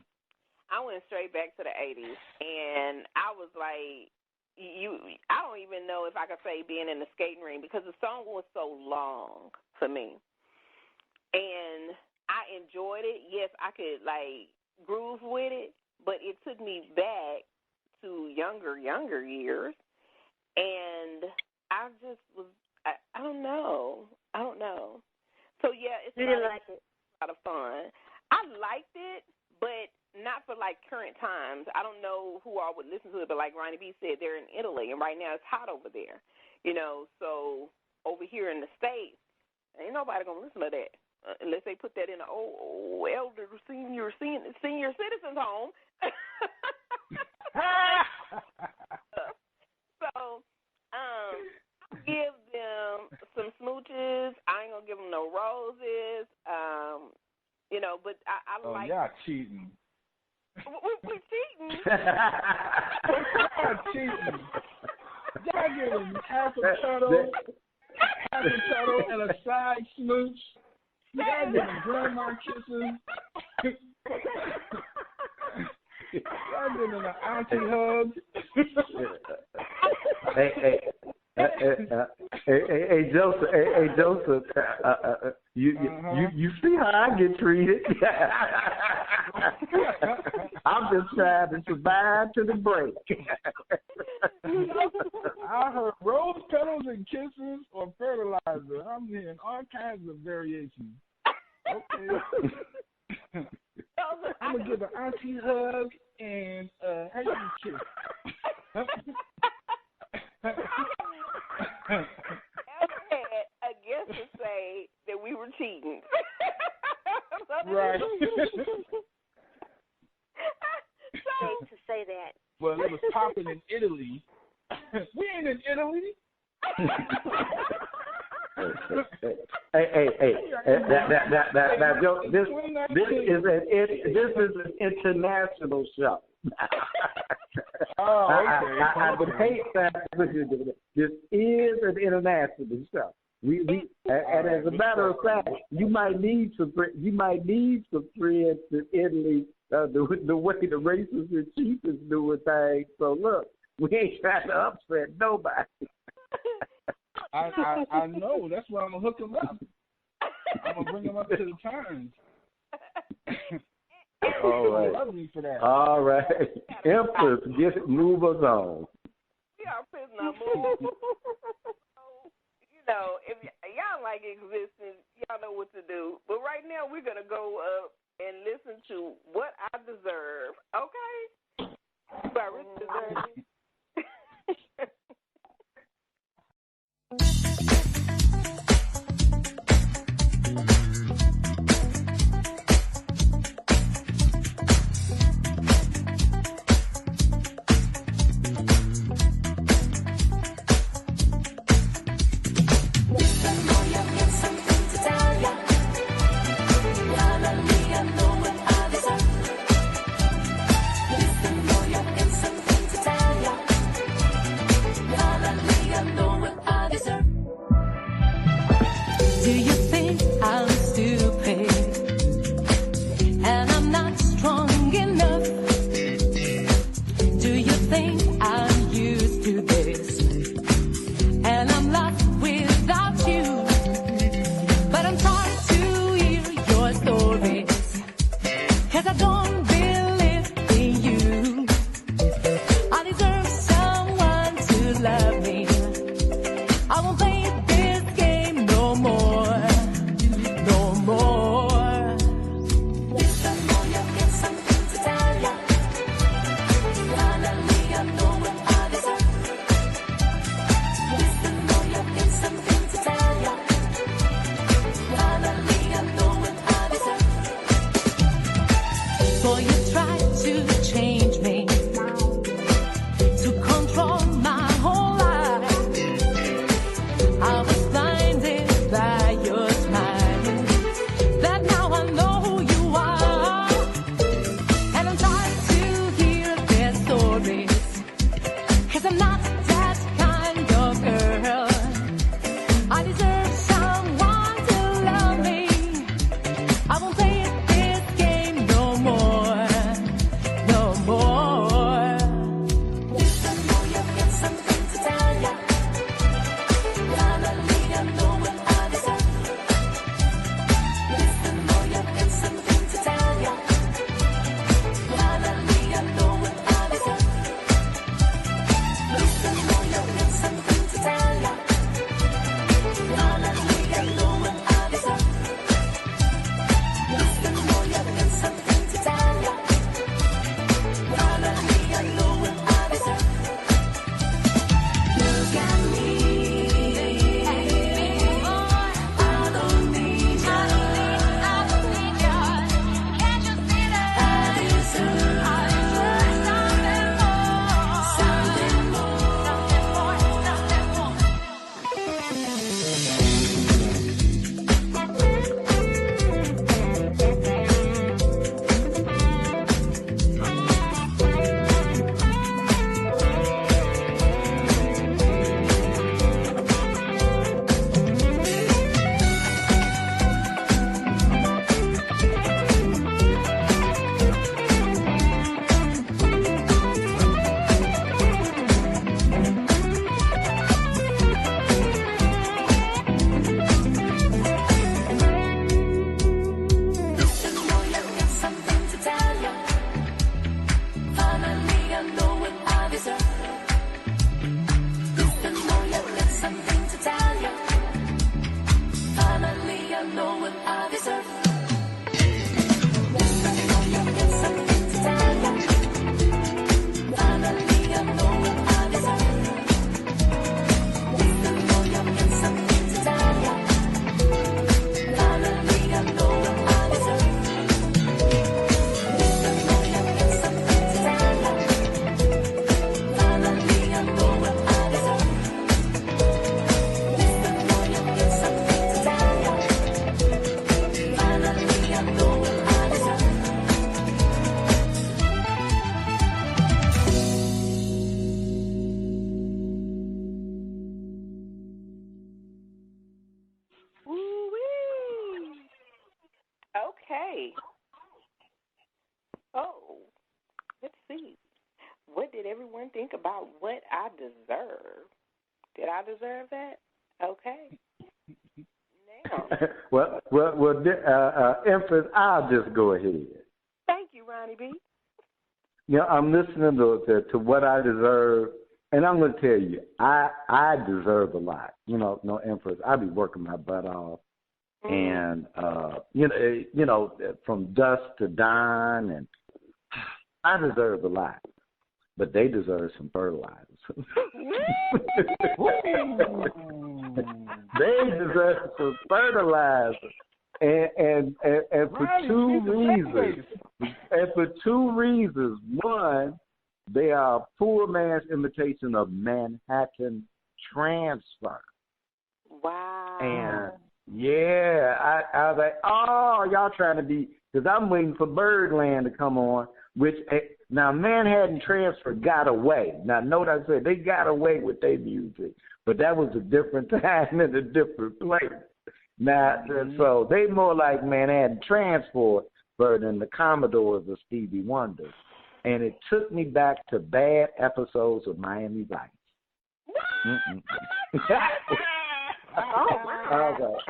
I went straight back to the 80s, and I was like, I don't even know if I could say being in the skating ring because the song was so long for me. And I enjoyed it. Yes, I could, like, groove with it, but it took me back to younger years. And I just was, I don't know. So, yeah, it's a lot of fun. I liked it, but not for, like, current times. I don't know who all would listen to it, but like Ronnie B said, they're in Italy, and right now it's hot over there. You know, so over here in the States, ain't nobody going to listen to that unless they put that in an old elder senior citizen's home. So, give them some smooches. I ain't going to give them no roses. You know, but I like... Oh, y'all cheating. We cheating. Y'all cheating. Y'all give them half a petal and a side smooch. Y'all give them grandma kisses. Y'all give them an auntie hug. Hey, Joseph. You see how I get treated? I'm just trying to survive to the break. I heard rose petals and kisses or fertilizer. I'm hearing all kinds of variations. Okay. I'm gonna give an auntie hug and a hanky kiss. I guess to say that we were cheating. Right. I hate to say that. Well, it was popping in Italy. We ain't in Italy. Hey! This is an international show. Oh, okay. I would hate that. This is an international show. We and as a matter of fact, you might need some friends in Italy. The way the racists and chiefs is doing things. So look, we ain't trying to upset nobody. I know. That's why I'm gonna hook them up. I'm gonna bring them up to the turns. All right. Love me for that. All right. Empress, move us on. We are prisoner move. You know, if y'all like existence, y'all know what to do. But right now, we're gonna go up and listen to "What I Deserve." Okay? By Rich Deserve. I know what I deserve. Okay. Oh, let's see. What did everyone think about what I deserve? Did I deserve that? Okay. Now. Empress, I'll just go ahead. Thank you, Ronnie B. I'm listening to what I deserve, and I'm going to tell you, I deserve a lot. No, Empress, I be working my butt off. And from dusk to dawn, and I deserve a lot, but they deserve some fertilizer. They deserve some fertilizer, and for two reasons. And for two reasons. One, they are a poor man's imitation of Manhattan Transfer. Wow. And yeah, I was like, oh, y'all trying to be, because I'm waiting for Birdland to come on, which, now Manhattan Transfer got away. Now, note I said, they got away with their music, but that was a different time and a different place. Now, so they more like Manhattan Transport than the Commodores of Stevie Wonder. And it took me back to bad episodes of Miami Vice. I was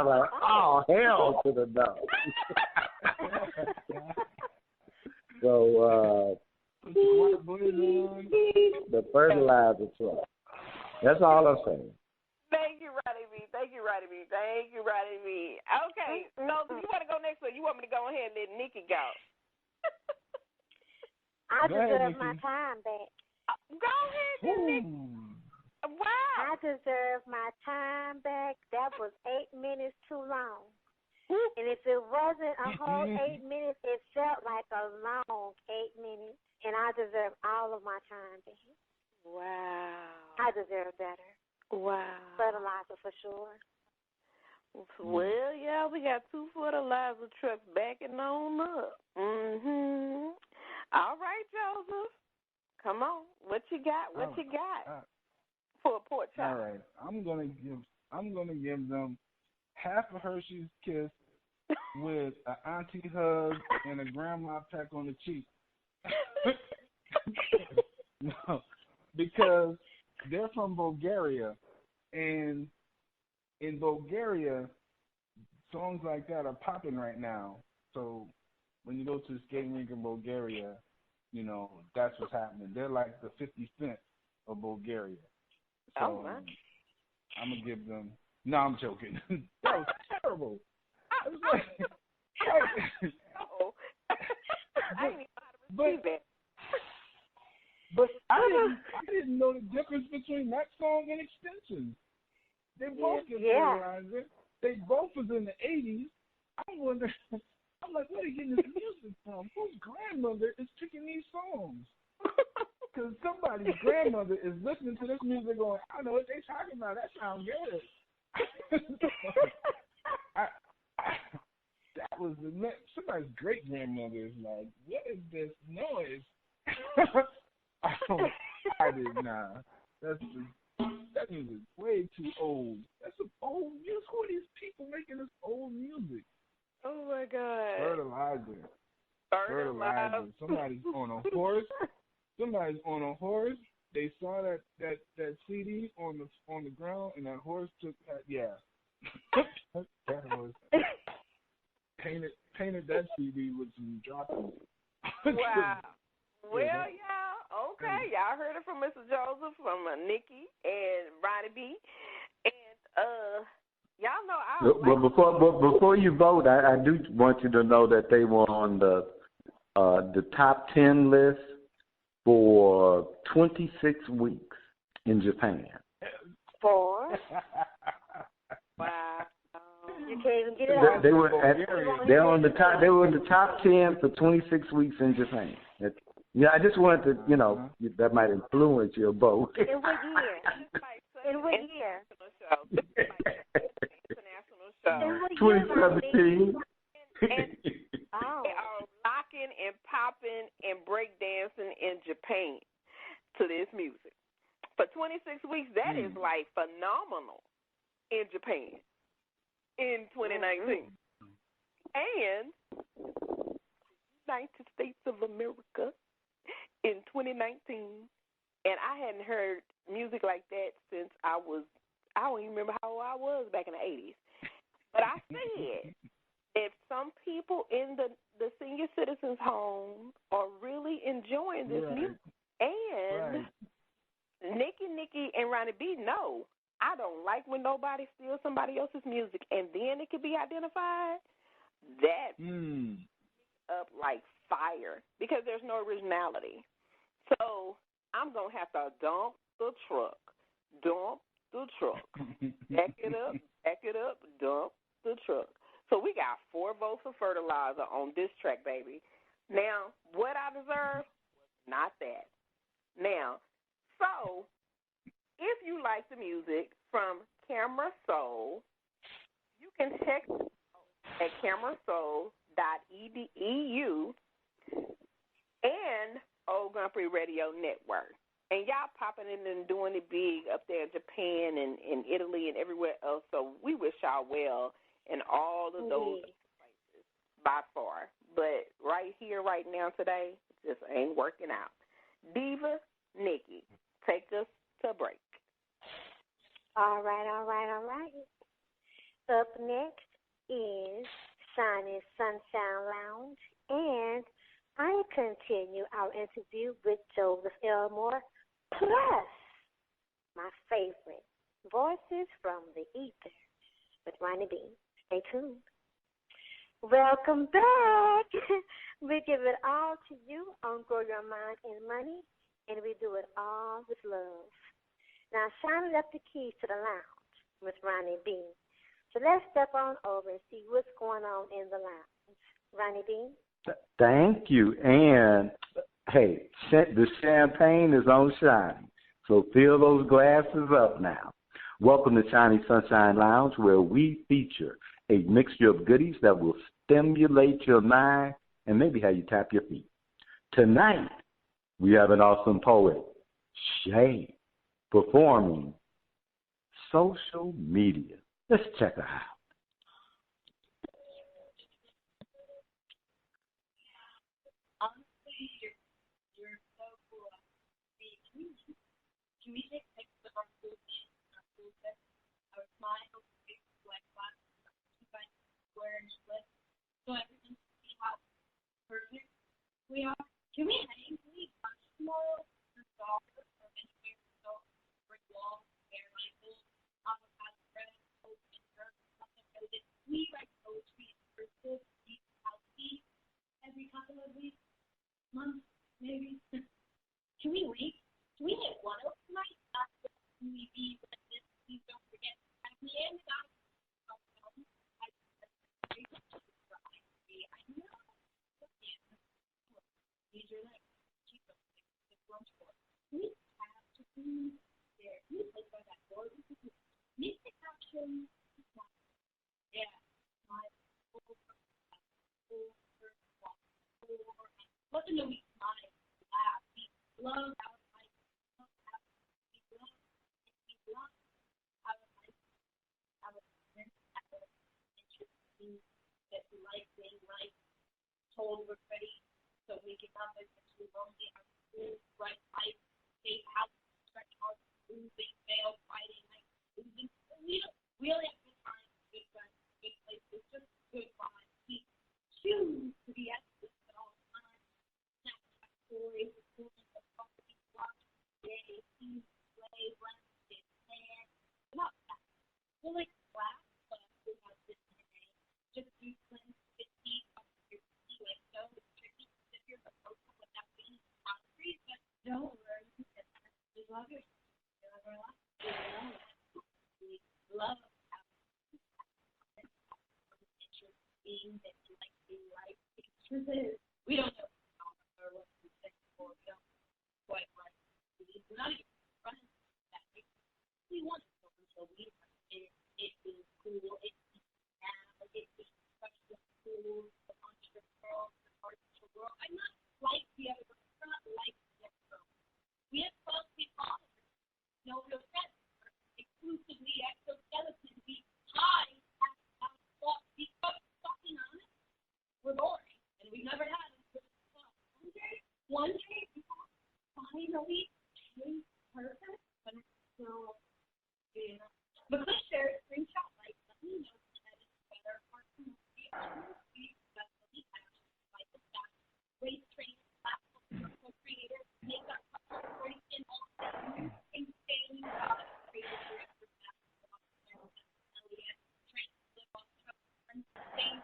like, oh, hell to the no. So, the fertilizer truck. That's all I'm saying. Thank you, Roddy B. Thank you, Roddy B. Thank you, Roddy B. Okay, so you want to go next, or you want me to go ahead and let Nikki go? I deserve my time back. Go ahead, Nikki. Wow. I deserve my time back. That was 8 minutes too long. And if it wasn't a whole 8 minutes, it felt like a long 8 minutes. And I deserve all of my time back. Wow. I deserve better. Wow. Fertilizer for sure. Well, yeah, we got 2 fertilizer trucks backing on up. All right, Joseph. Come on. What you got? What you got for a pork chop? All right. I'm gonna give them half a Hershey's kiss with an auntie hug and a grandma peck on the cheek. No, because they're from Bulgaria, and in Bulgaria, songs like that are popping right now. So when you go to the skating rink in Bulgaria, that's what's happening. They're like the 50 Cent of Bulgaria. So I'm going to give them... No, I'm joking. That was terrible. I was like... I didn't even know how to receive it. But I didn't know the difference between that song and Extensions. They both get fertilizer. They both was in the 80s. I'm like, where are they getting this music from? Whose grandmother is picking these songs? Because somebody's grandmother is listening to this music going, I know what they're talking about. That sounds good. That was somebody's great grandmother is like, what is this noise? I did not. That music is way too old. That's some old music. Who are these people making this old music? Oh my God. Fertilizer. Somebody's on a horse. They saw that CD on the ground, and that horse took that. Yeah. That horse painted that CD with some droppings. Wow. Well, y'all, okay. Y'all heard it from Mr. Joseph, from Nikki and Ronnie B. And, Y'all know I Well, don't like before you vote, I do want you to know that they were on the top 10 list for 26 weeks in Japan. 4. Wow. You can't even get it out. They're on the top. They were in the top 10 for 26 weeks in Japan. Yeah, I just wanted to, that might influence your vote. In what year? In what year? International show. In what year? 2017. And they are rocking and popping and breakdancing in Japan to this music. For 26 weeks, that is like phenomenal in Japan in 2019. And United States of America in 2019, and I hadn't heard music like that since I don't even remember how old I was back in the 80s. But I said, if some people in the senior citizens' home are really enjoying this music, and Nikki and Ronnie B know, I don't like when nobody steals somebody else's music, and then it can be identified, that's up like fire because there's no originality. So I'm going to have to dump the truck. Back it up, dump the truck. So we got 4 votes for fertilizer on this track, baby. Now, what I deserve, not that. Now, so if you like the music from Camera Soul, you can text at camerasoul.edu and Old Grand Radio Network. And y'all popping in and doing it big up there in Japan and in Italy and everywhere else. So we wish y'all well in all of those places by far. But right here, right now, today, it just ain't working out. Diva, Nikki, take us to break. All right. Up next is Shining Sunshine Lounge, and I continue our interview with Joseph Elmore, plus my favorite, Voices from the Ether with Ronnie B. Stay tuned. Welcome back. We give it all to you on Grow Your Mind and Money, and we do it all with love. Now, Shine up the keys to the lounge with Ronnie B. So let's step on over and see what's going on in the lounge. Ronnie B. Thank you. And, hey, the champagne is on Shiny, so fill those glasses up now. Welcome to Shiny Sunshine Lounge, where we feature a mixture of goodies that will stimulate your mind and maybe have you tap your feet. Tonight, we have an awesome poet, Shay, performing Social Media. Let's check her out. Honestly, you're so cool. Can we take pictures of our food and our food set? Our smiles, like wearing slips, so everyone can see how perfect we are. Can we hang? Can we punch tomorrow? The dog or anywhere so brick walls, hair like this, avocado bread, open or something like this. We write poetry in person, be healthy every couple of weeks, months, maybe. Can we leave? Can we hit one of tonight? Not just we be like this. Please don't forget. At the end, I know. These are like keep them like lunch for. We have to be there. We play by that door. Meet the caption. Yeah. My wasn't no we smile, laugh, we love our life, we love our life, our interesting that we like being like told we're ready. So we get up and we lonely, our school, right life, safe house, stretch out, losing, fail, fighting, like losing. We really have good times, good friends, good places, just good vibes. We choose to be at this at all times. Snapchat stories, the coolness of company, watch, day, see, play, run, get planned. Not that. We'll like laugh, but things that you like to do, right? Because we don't know what to say for. We don't quite right. We're not even running that. We want to go until we it is cool. It is now. It is special cool. The entrepreneur world, the artificial world. I'm not like the other girls. I'm not like the other girls. We have 12 people. No real friends. Exclusively exoskeleton. We hide our thoughts. Because fucking honest, we're boring. And we've never had it. One day, people finally change purpose. But it's still, yeah. But please share a screenshot. Like, let me know that it's better for community. We definitely have like the staff, race training, platform, creators, makeup, corporation, all things, things,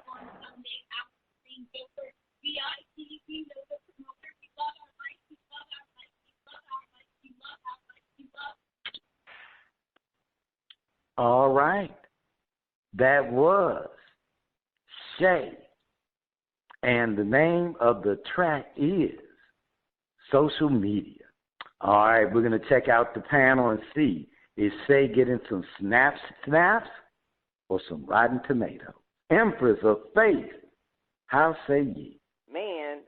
on Sunday, after screen, Gilbert, VIP, we know the promoter, we love our life, we love our life, we love our life, we love our life, we love. All right. That was Shay. And the name of the track is Social Media. All right, we're going to check out the panel and see, is Shay getting some snaps or some rotten tomatoes? Empress of Faith, how say ye? Man,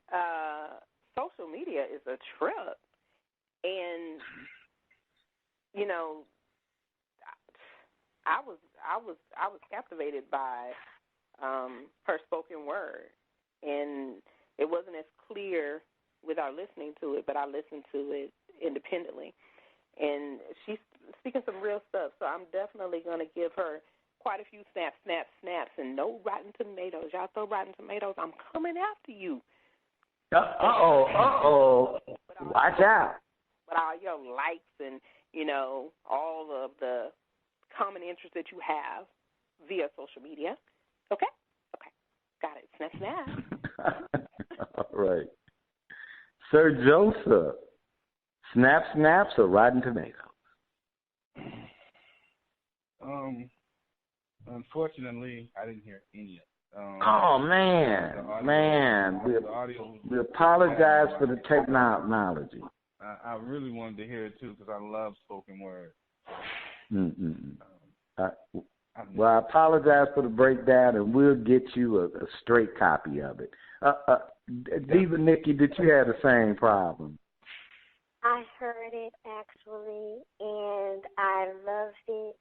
social media is a trip. And, you know, I was captivated by her spoken word, and it wasn't as clear without listening to it, but I listened to it independently, and she's speaking some real stuff. So I'm definitely going to give her quite a few snaps, and no rotten tomatoes. Y'all throw rotten tomatoes, I'm coming after you. Watch out. But all your likes and, you know, all of the common interests that you have via social media. Okay? Got it. Snap. All right. Sir Joseph, snaps or rotten tomatoes? Unfortunately, I didn't hear any of it. We apologize for the technology. I really wanted to hear it too because I love spoken word. Well, I apologize for the breakdown, and we'll get you a straight copy of it. Diva Nikki, did you have the same problem? I heard it actually, and I loved it.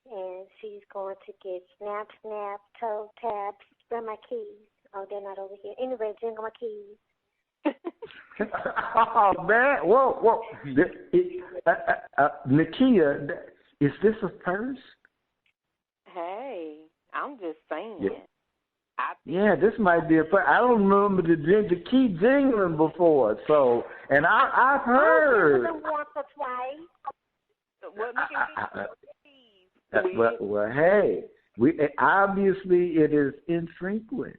And she's going to get snap, toe taps. Where are my keys? Oh, they're not over here. Anyway, jingle my keys. Oh, man. Whoa. Nakia, is this a purse? Hey, I'm just saying. Yeah. This might be a purse. I don't remember the key jingling before, so, and I've heard. I've jingled them once or twice. Well, Nikki, Well, hey, obviously it is infrequent.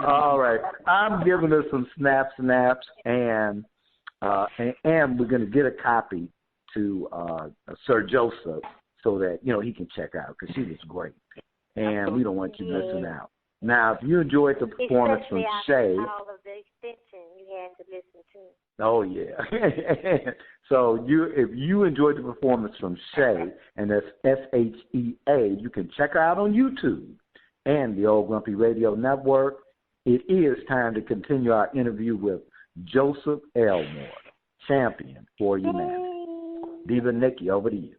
All right, I'm giving her some snaps, and we're going to get a copy to Sir Joseph so that he can check out because she was great, and we don't want you missing out. Now, if you enjoyed the performance from Shay, all of the extension you had to listen to. Oh yeah. So if you enjoyed the performance from Shay, and that's SHEA, you can check her out on YouTube and the Old Grumpy Radio Network. It is time to continue our interview with Joseph Elmore, champion for humanity. Diva Nikki, over to you.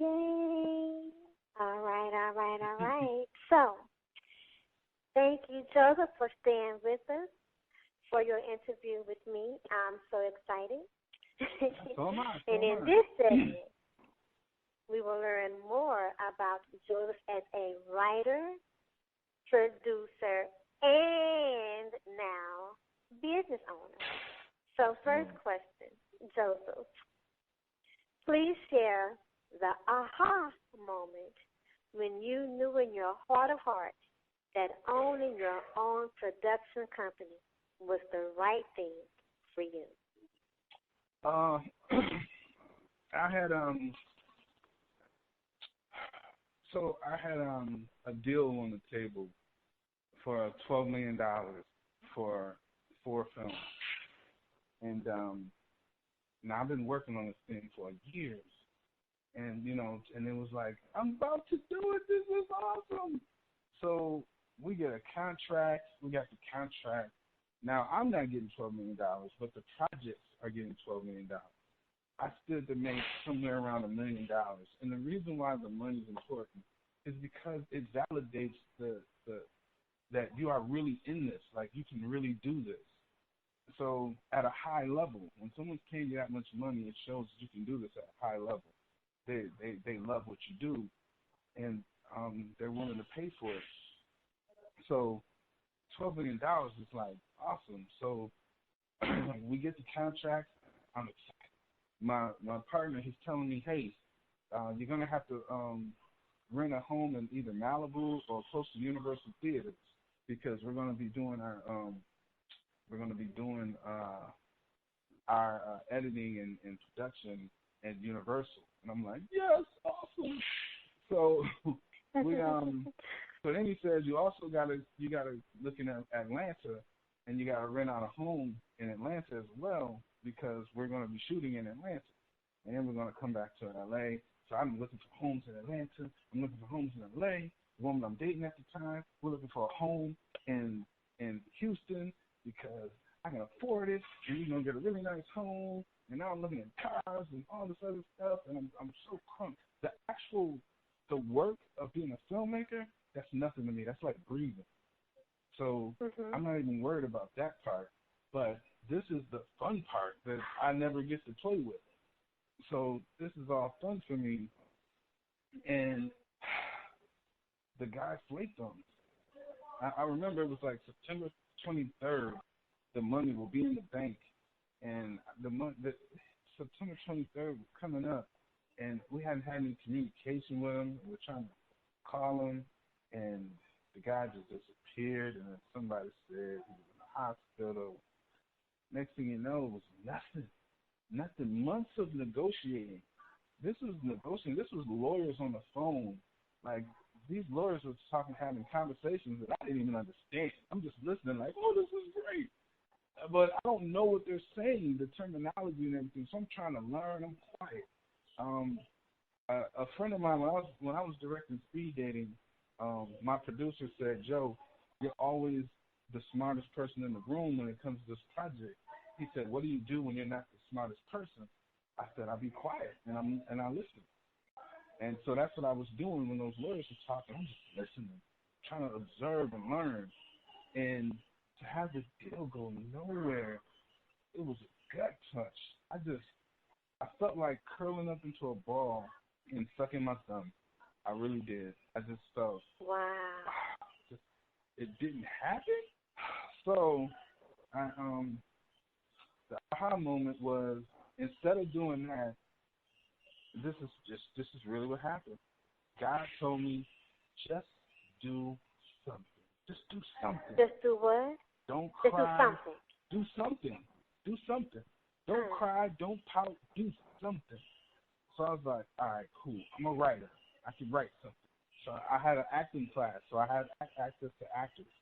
Yay! All right. So, thank you, Joseph, for staying with us for your interview with me. I'm so excited. And in this segment, we will learn more about Joseph as a writer, producer, and now business owner. So, first question, Joseph, please share the aha moment when you knew in your heart of hearts that owning your own production company was the right thing for you. I had So I had a deal on the table for $12 million for 4 films. And now I've been working on this thing for years. And, and it was like, I'm about to do it. This is awesome. So we get a contract. We got the contract. Now, I'm not getting $12 million, but the projects are getting $12 million. I stood to make somewhere around $1 million. And the reason why the money is important is because it validates that you are really in this. Like, you can really do this. So at a high level, when someone's paying you that much money, it shows that you can do this at a high level. They love what you do, and they're willing to pay for it. So $12 million is like awesome. So we get the contract. I'm excited. My partner, he's telling me, hey, you're gonna have to rent a home in either Malibu or close to Universal Theaters because we're gonna be doing our editing and production at Universal. And I'm like, yes, awesome. So we so then he says you gotta look in Atlanta, and you gotta rent out a home in Atlanta as well because we're gonna be shooting in Atlanta, and then we're gonna come back to LA. So I'm looking for homes in Atlanta. I'm looking for homes in LA. The woman I'm dating at the time, we're looking for a home in Houston because I can afford it, and you're gonna get a really nice home. And now I'm looking at cars and all this other stuff, and I'm so crunk. The work of being a filmmaker, that's nothing to me. That's like breathing. So I'm not even worried about that part. But this is the fun part that I never get to play with. So this is all fun for me. And the guy flaked on me. I remember it was like September 23rd, the money will be in the bank. And September 23rd was coming up, and we hadn't had any communication with him. We were trying to call him, and the guy just disappeared, and then somebody said he was in the hospital. Next thing you know, it was nothing. Months of negotiating. This was negotiating. This was lawyers on the phone. Like, these lawyers were having conversations that I didn't even understand. I'm just listening like, oh, this is great. But I don't know what they're saying, the terminology and everything, so I'm trying to learn. I'm quiet. A friend of mine, when I was directing Speed Dating, my producer said, Joe, you're always the smartest person in the room when it comes to this project. He said, what do you do when you're not the smartest person? I said, I be quiet, and I listen. And so that's what I was doing when those lawyers were talking. I'm just listening, trying to observe and learn. And to have the deal go nowhere, it was a gut touch. I felt like curling up into a ball and sucking my thumb. I really did. I just felt, wow. It didn't happen. So, the aha moment was, instead of doing that, this is really what happened. God told me, just do something. Just do something. Just do what? Don't cry. Do something. Do something. Don't cry. Don't pout. Do something. So I was like, all right, cool. I'm a writer. I can write something. So I had an acting class. So I had access to actors.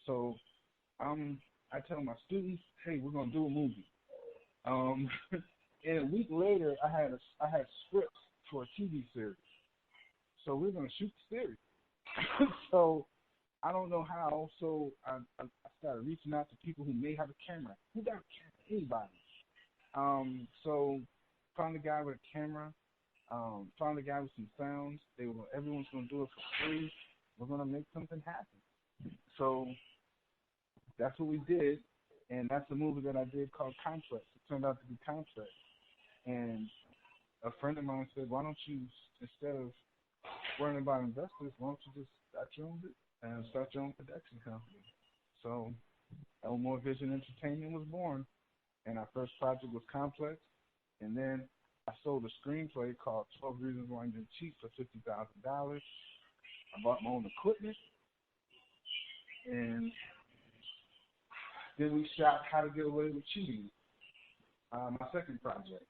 So I tell my students, hey, we're gonna do a movie. And a week later, I had scripts for a TV series. So we're gonna shoot the series. So I don't know how, so I started reaching out to people who may have a camera. Who got a camera? Anybody. So found a guy with a camera, found a guy with some sounds. Everyone's going to do it for free. We're going to make something happen. So that's what we did, and that's the movie that I did called Complex. It turned out to be Complex. And a friend of mine said, why don't you, instead of worrying about investors, why don't you just start your own business? And start your own production company. So Elmore Vision Entertainment was born, and our first project was Complex. And then I sold a screenplay called 12 Reasons Why You're Cheap for $50,000. I bought my own equipment, and then we shot How to Get Away with Cheating, my second project.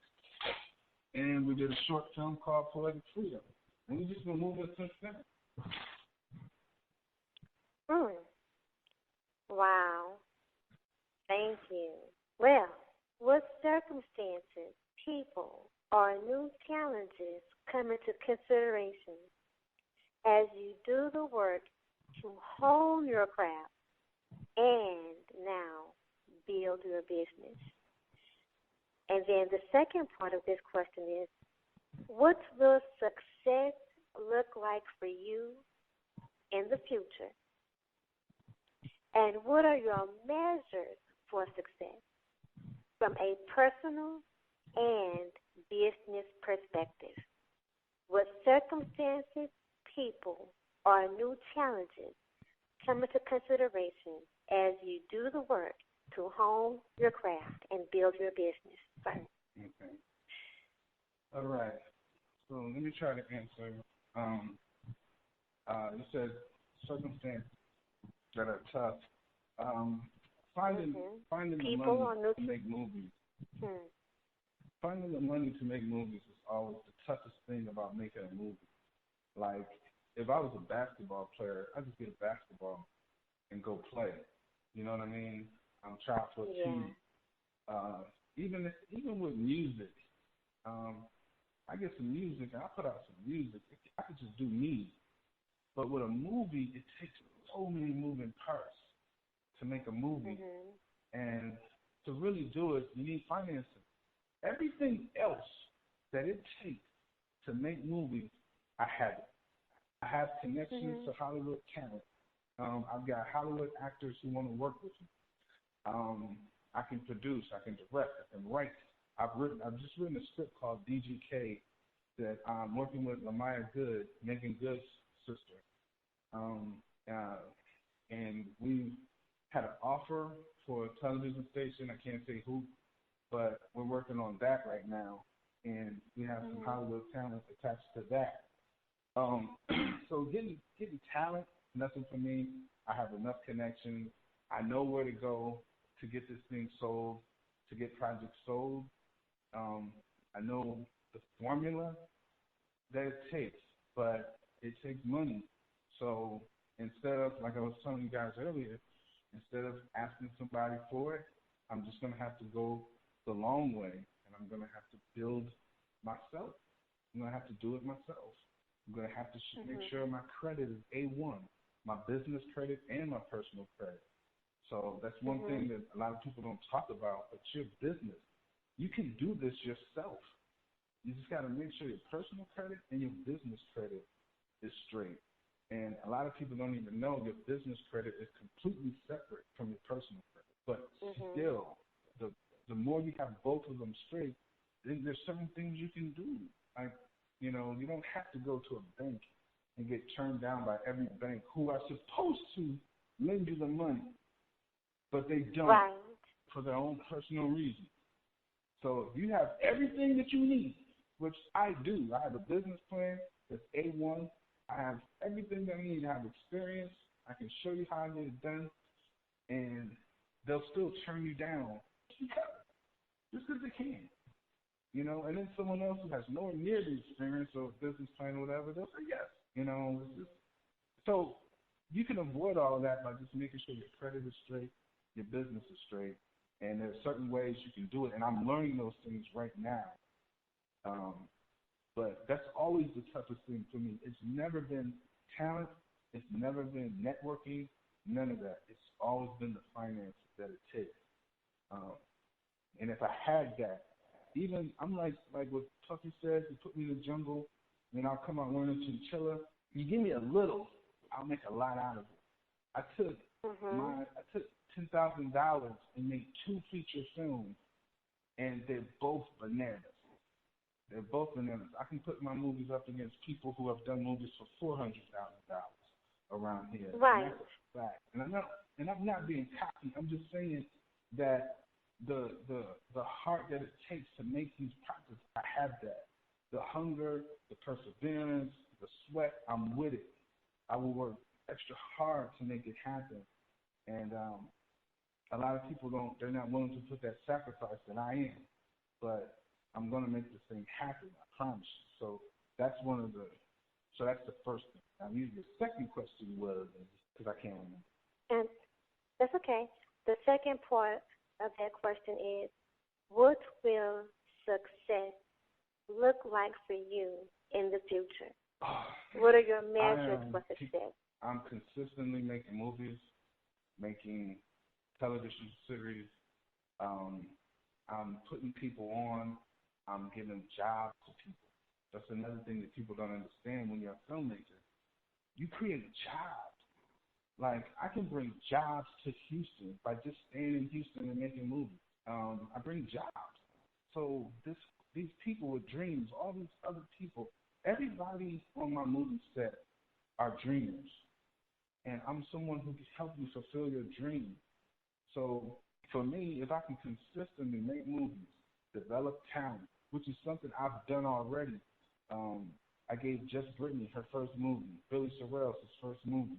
And we did a short film called Poetic Freedom. And we've just been moving since then. Wow. Thank you. Well, what circumstances, people, or new challenges come into consideration as you do the work to hone your craft and now build your business? And then the second part of this question is, what will success look like for you in the future? And what are your measures for success from a personal and business perspective? What circumstances, people, or new challenges come into consideration as you do the work to hone your craft and build your business? Okay. All right. So let me try to answer. You said circumstances that are tough. Finding the money to make movies. Finding the money to make movies is always the toughest thing about making a movie. Like, if I was a basketball player, I'd just get a basketball and go play. You know what I mean? I'm trying for a team. Even with music, I get some music and I put out some music. I could just do me. But with a movie, it takes so many moving parts to make a movie. And to really do it, you need financing. Everything else that it takes to make movies, I have it. I have connections to Hollywood talent. I've got Hollywood actors who want to work with me. I can produce, I can direct, I can write. I've just written a script called DGK that I'm working with Lamaya Good, Megan Good's sister. And we had an offer for a television station. I can't say who, but we're working on that right now. And we have some Hollywood talent attached to that. So getting talent, nothing for me. I have enough connections. I know where to go to get this thing sold, to get projects sold. I know the formula that it takes, but it takes money. So instead of, like I was telling you guys earlier, instead of asking somebody for it, I'm just going to have to go the long way, and I'm going to have to build myself. I'm going to have to do it myself. I'm going to have to make sure my credit is A1, my business credit and my personal credit. So that's one thing that a lot of people don't talk about, but your business, you can do this yourself. You just got to make sure your personal credit and your business credit is straight. And a lot of people don't even know your business credit is completely separate from your personal credit. But still, the more you have both of them straight, then there's certain things you can do. Like, you don't have to go to a bank and get turned down by every bank who are supposed to lend you the money, but they don't for their own personal reasons. So if you have everything that you need, which I do, I have a business plan that's A1. I have everything that I need. I have experience. I can show you how I get it done, and they'll still turn you down just because they can. And then someone else who has nowhere near the experience or business plan or whatever, they'll say yes. So you can avoid all of that by just making sure your credit is straight, your business is straight, and there's certain ways you can do it. And I'm learning those things right now. But that's always the toughest thing for me. It's never been talent. It's never been networking. None of that. It's always been the finances that it takes. And if I had that, even I'm like what Tuffy says, you put me in the jungle, and I'll come out wearing a chinchilla. You give me a little, I'll make a lot out of it. I took $10,000 and made 2 feature films, and they're both bananas. They're both bananas. I can put my movies up against people who have done movies for $400,000 around here. Right. And that's a fact. And I'm not being cocky. I'm just saying that the heart that it takes to make these projects, I have that. The hunger, the perseverance, the sweat, I'm with it. I will work extra hard to make it happen. And a lot of people they're not willing to put that sacrifice that I am. But I'm going to make this thing happen, I promise you. So that's one of the So that's the first thing. Now, the second question was, because I can't remember. And that's okay. The second part of that question is, what will success look like for you in the future? What are your measures for success? I'm consistently making movies, making television series. I'm putting people on. I'm giving jobs to people. That's another thing that people don't understand when you're a filmmaker. You create jobs. Like, I can bring jobs to Houston by just staying in Houston and making movies. I bring jobs. So these people with dreams, all these other people, everybody on my movie set are dreamers. And I'm someone who can help you fulfill your dreams. So for me, if I can consistently make movies, develop talent, which is something I've done already. I gave Just Brittany her first movie, Billy Sorrell's his first movie,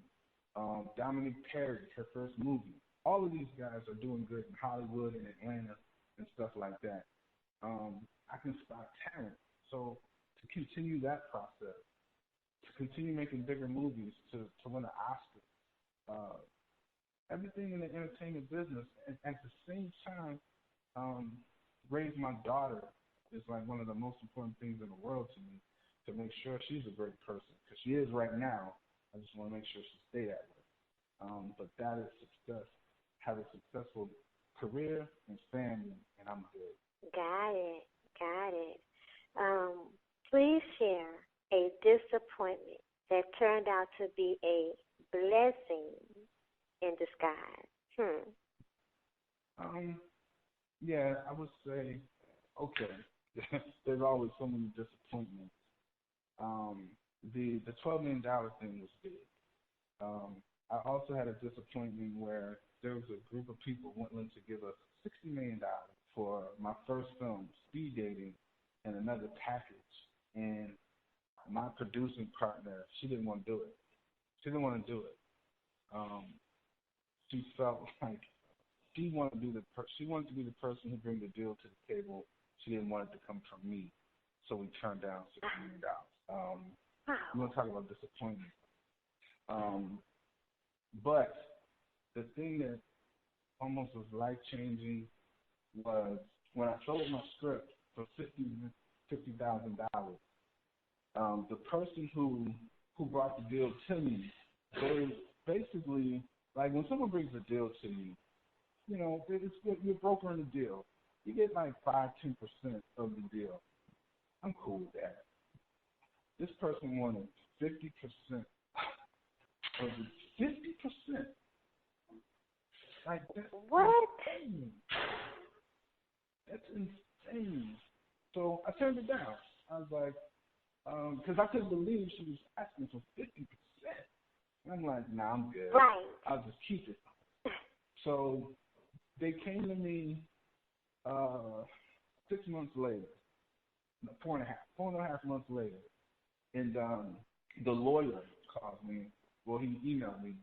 Dominique Perry, her first movie. All of these guys are doing good in Hollywood and Atlanta and stuff like that. I can spot talent. So to continue that process, to continue making bigger movies, to win an Oscar, everything in the entertainment business, and at the same time, raise my daughter is like one of the most important things in the world to me, to make sure she's a great person, because she is right now. I just want to make sure she stay that way. But that is success. Have a successful career and family, and I'm good. Got it. Please share a disappointment that turned out to be a blessing in disguise. Yeah, I would say, okay, there's always so many disappointments. The $12 million thing was big. I also had a disappointment where there was a group of people willing to give us $60 million for my first film, Speed Dating, and another package. And my producing partner, she didn't want to do it. She felt like she wanted to be the person who bring the deal to the table. She didn't want it to come from me, so we turned down $60 million. You want to talk about disappointment? But the thing that almost was life-changing was when I sold my script for $50,000. The person who brought the deal to me, they basically, like, when someone brings a deal to you, you know, it's good. You're brokering the deal. You get like 5-10% of the deal. I'm cool with that. This person wanted 50% of the 50%. Like, that's what? Insane. That's insane. So I turned it down. I was like, because I couldn't believe she was asking for 50%. And I'm like, nah, I'm good. Right. I'll just keep it. So they came to me 6 months later, 4.5 months later, and the lawyer called me. Well, he emailed me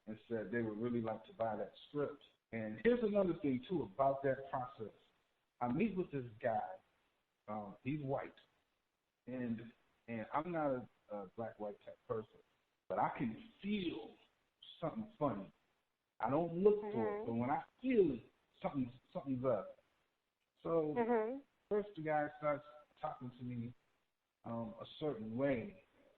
and said they would really like to buy that script. And here's another thing, too, about that process. I meet with this guy. He's white. And I'm not a black-white type person, but I can feel something funny. I don't look for it, but when I feel it, something's up. So first the guy starts talking to me a certain way.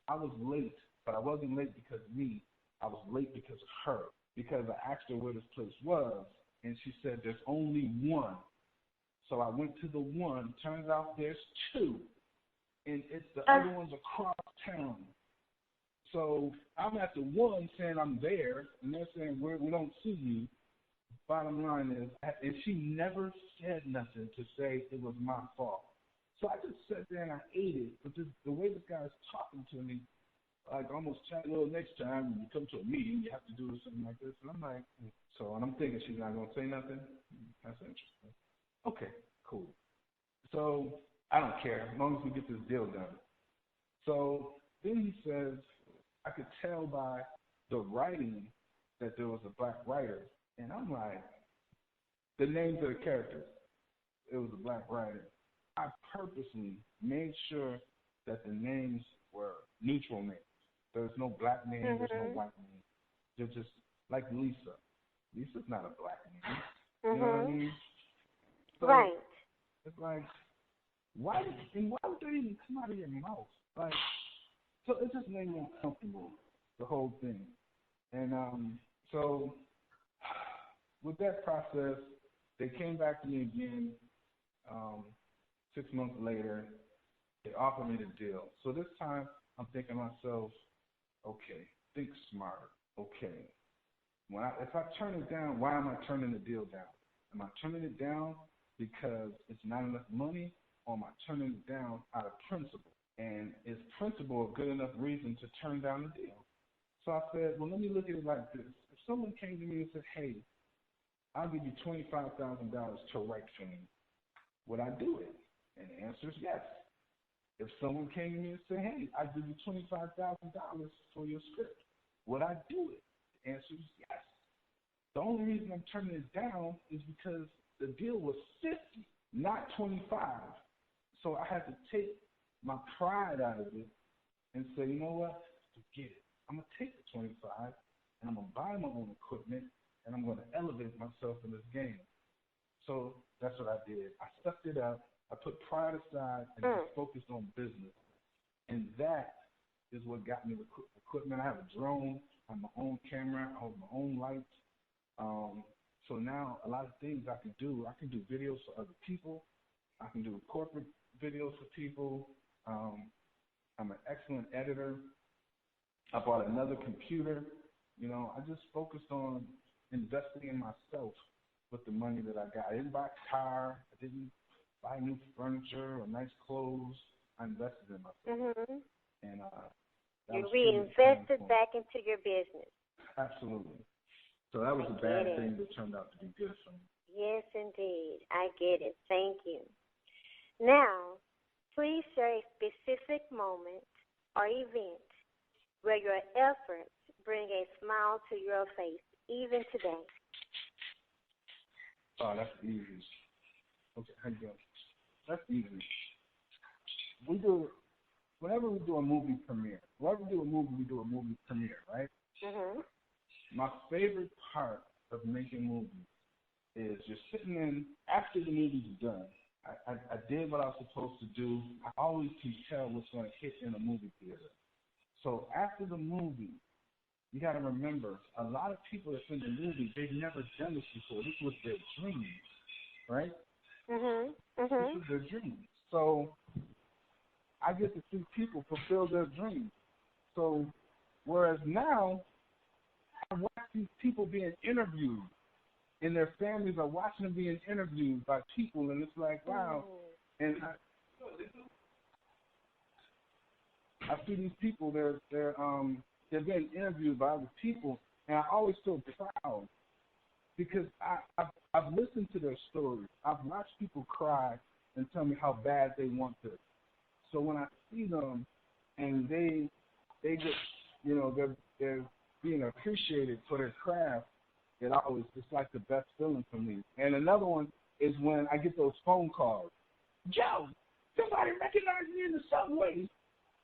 I was late, but I wasn't late because of me. I was late because of her, because I asked her where this place was, and she said there's only one. So I went to the one. Turns out there's two, and it's the other one's across town. So I'm at the one saying I'm there, and they're saying we don't see you. Bottom line is, and she never said nothing to say it was my fault. So I just sat there and I ate it. But the way this guy's talking to me, like almost trying, well, next time when you come to a meeting, you have to do something like this. And I'm like, and I'm thinking she's not going to say nothing. That's interesting. Okay, cool. So I don't care as long as we get this deal done. So then he says, I could tell by the writing that there was a black writer. And I'm like, the names of the characters, it was a black writer. I purposely made sure that the names were neutral names. There's no black name, there's no white name. They're just like Lisa. Lisa's not a black name. You know what I mean? So right. It's like, why would that even come out of your mouth? Like, so it just made me uncomfortable, the whole thing. And so with that process, they came back to me again 6 months later. They offered me the deal. So this time, I'm thinking to myself, okay, think smarter. Okay, if I turn it down, why am I turning the deal down? Am I turning it down because it's not enough money, or am I turning it down out of principle? And is principle a good enough reason to turn down the deal? So I said, well, let me look at it like this. If someone came to me and said, hey, I'll give you $25,000 to write for me, would I do it? And the answer is yes. If someone came to me and said, hey, I'll give you $25,000 for your script, would I do it? The answer is yes. The only reason I'm turning it down is because the deal was 50, not 25. So I had to take my pride out of it and say, you know what? Forget it. I'm going to take the 25 and I'm going to buy my own equipment and I'm going to elevate myself in this game. So that's what I did. I sucked it up. I put pride aside and just focused on business. And that is what got me the equipment. I have a drone. I have my own camera. I have my own lights. So now a lot of things I can do. I can do videos for other people. I can do corporate videos for people. I'm an excellent editor. I bought another computer. You know, I just focused on investing in myself with the money that I got. I didn't buy a car. I didn't buy new furniture or nice clothes. I invested in myself. And you reinvested back into your business. Absolutely. So that was a bad thing that turned out to be good for me. Yes, indeed. I get it. Thank you. Now, please share a specific moment or event where your efforts bring a smile to your face, even today. Oh, that's easy. Okay, how you doing? That's easy. Whenever we do a movie premiere, we do a movie premiere, right? My favorite part of making movies is just sitting in after the movie's done. I did what I was supposed to do. I always can tell what's going to hit in a movie theater. So after the movie, you got to remember, a lot of people that's in the movie, they've never done this before. This was their dream, right? This was their dream. So I get to see people fulfill their dreams. So whereas now, I watch these people being interviewed, and their families are watching them being interviewed by people, and it's like, wow. And I see these people, they're being interviewed by other people, and I always feel proud because I've listened to their stories. I've watched people cry and tell me how bad they want this. So when I see them and they just, you know, they're being appreciated for their craft, it's like the best feeling for me. And another one is when I get those phone calls. Joe, somebody recognized me in the subway.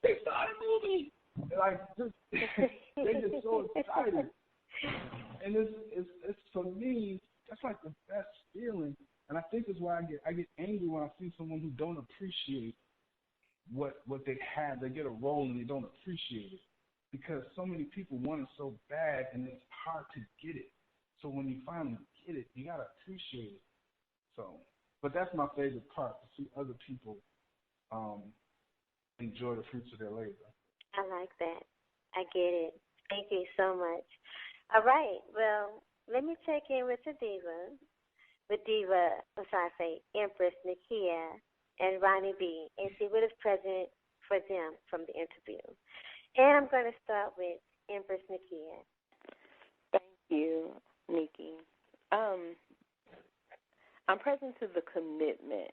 They saw the movie. Like, they get so excited. And it's for me, that's like the best feeling. And I think that's why I get angry when I see someone who don't appreciate what they have. They get a role and they don't appreciate it. Because so many people want it so bad and it's hard to get it. So when you finally get it, you gotta appreciate it. So, but that's my favorite part, to see other people enjoy the fruits of their labor. I like that. I get it. Thank you so much. All right. Well, let me check in with the diva, Empress Nakia and Ronnie B, and see what is present for them from the interview. And I'm going to start with Empress Nakia. Thank you, Nikki. I'm present to the commitment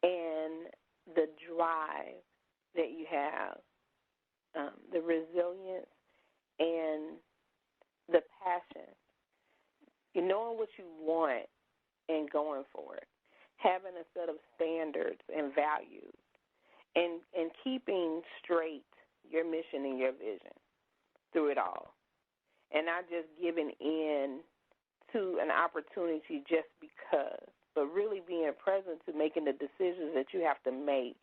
and the drive that you have, the resilience and the passion, knowing what you want and going for it, having a set of standards and values, and keeping straight your mission and your vision through it all. And not just giving in to an opportunity just because, but really being present to making the decisions that you have to make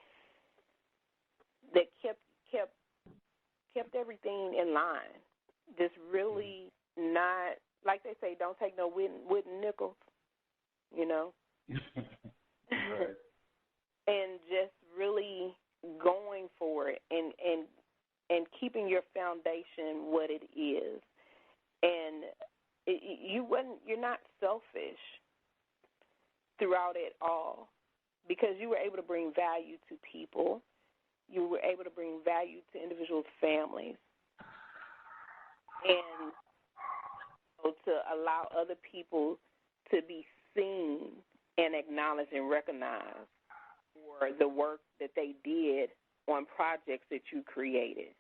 that kept everything in line. Just really not, like they say, don't take no wooden nickels, you know. Right. And just really going for it and keeping your foundation what it is. And you're not selfish throughout it all, because you were able to bring value to people. You were able to bring value to individuals' families, and to allow other people to be seen and acknowledged and recognized for the work that they did on projects that you created,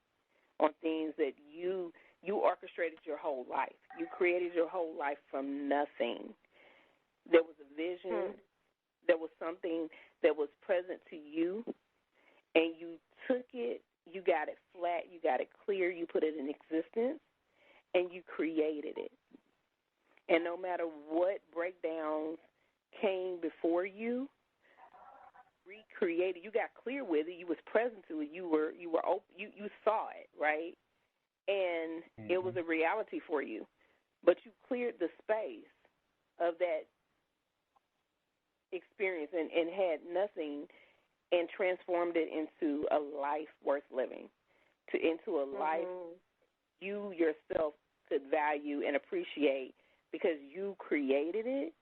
on things that you orchestrated your whole life. You created your whole life from nothing. There was a vision. There was something that was present to you, and you took it, you got it flat, you got it clear, you put it in existence, and you created it. And no matter what breakdowns came before you, recreated. You got clear with it. You was present to it. You were open, you saw it, right? And it was a reality for you. But you cleared the space of that experience and had nothing, and transformed it into a life worth living, into a life you yourself could value and appreciate, because you created it,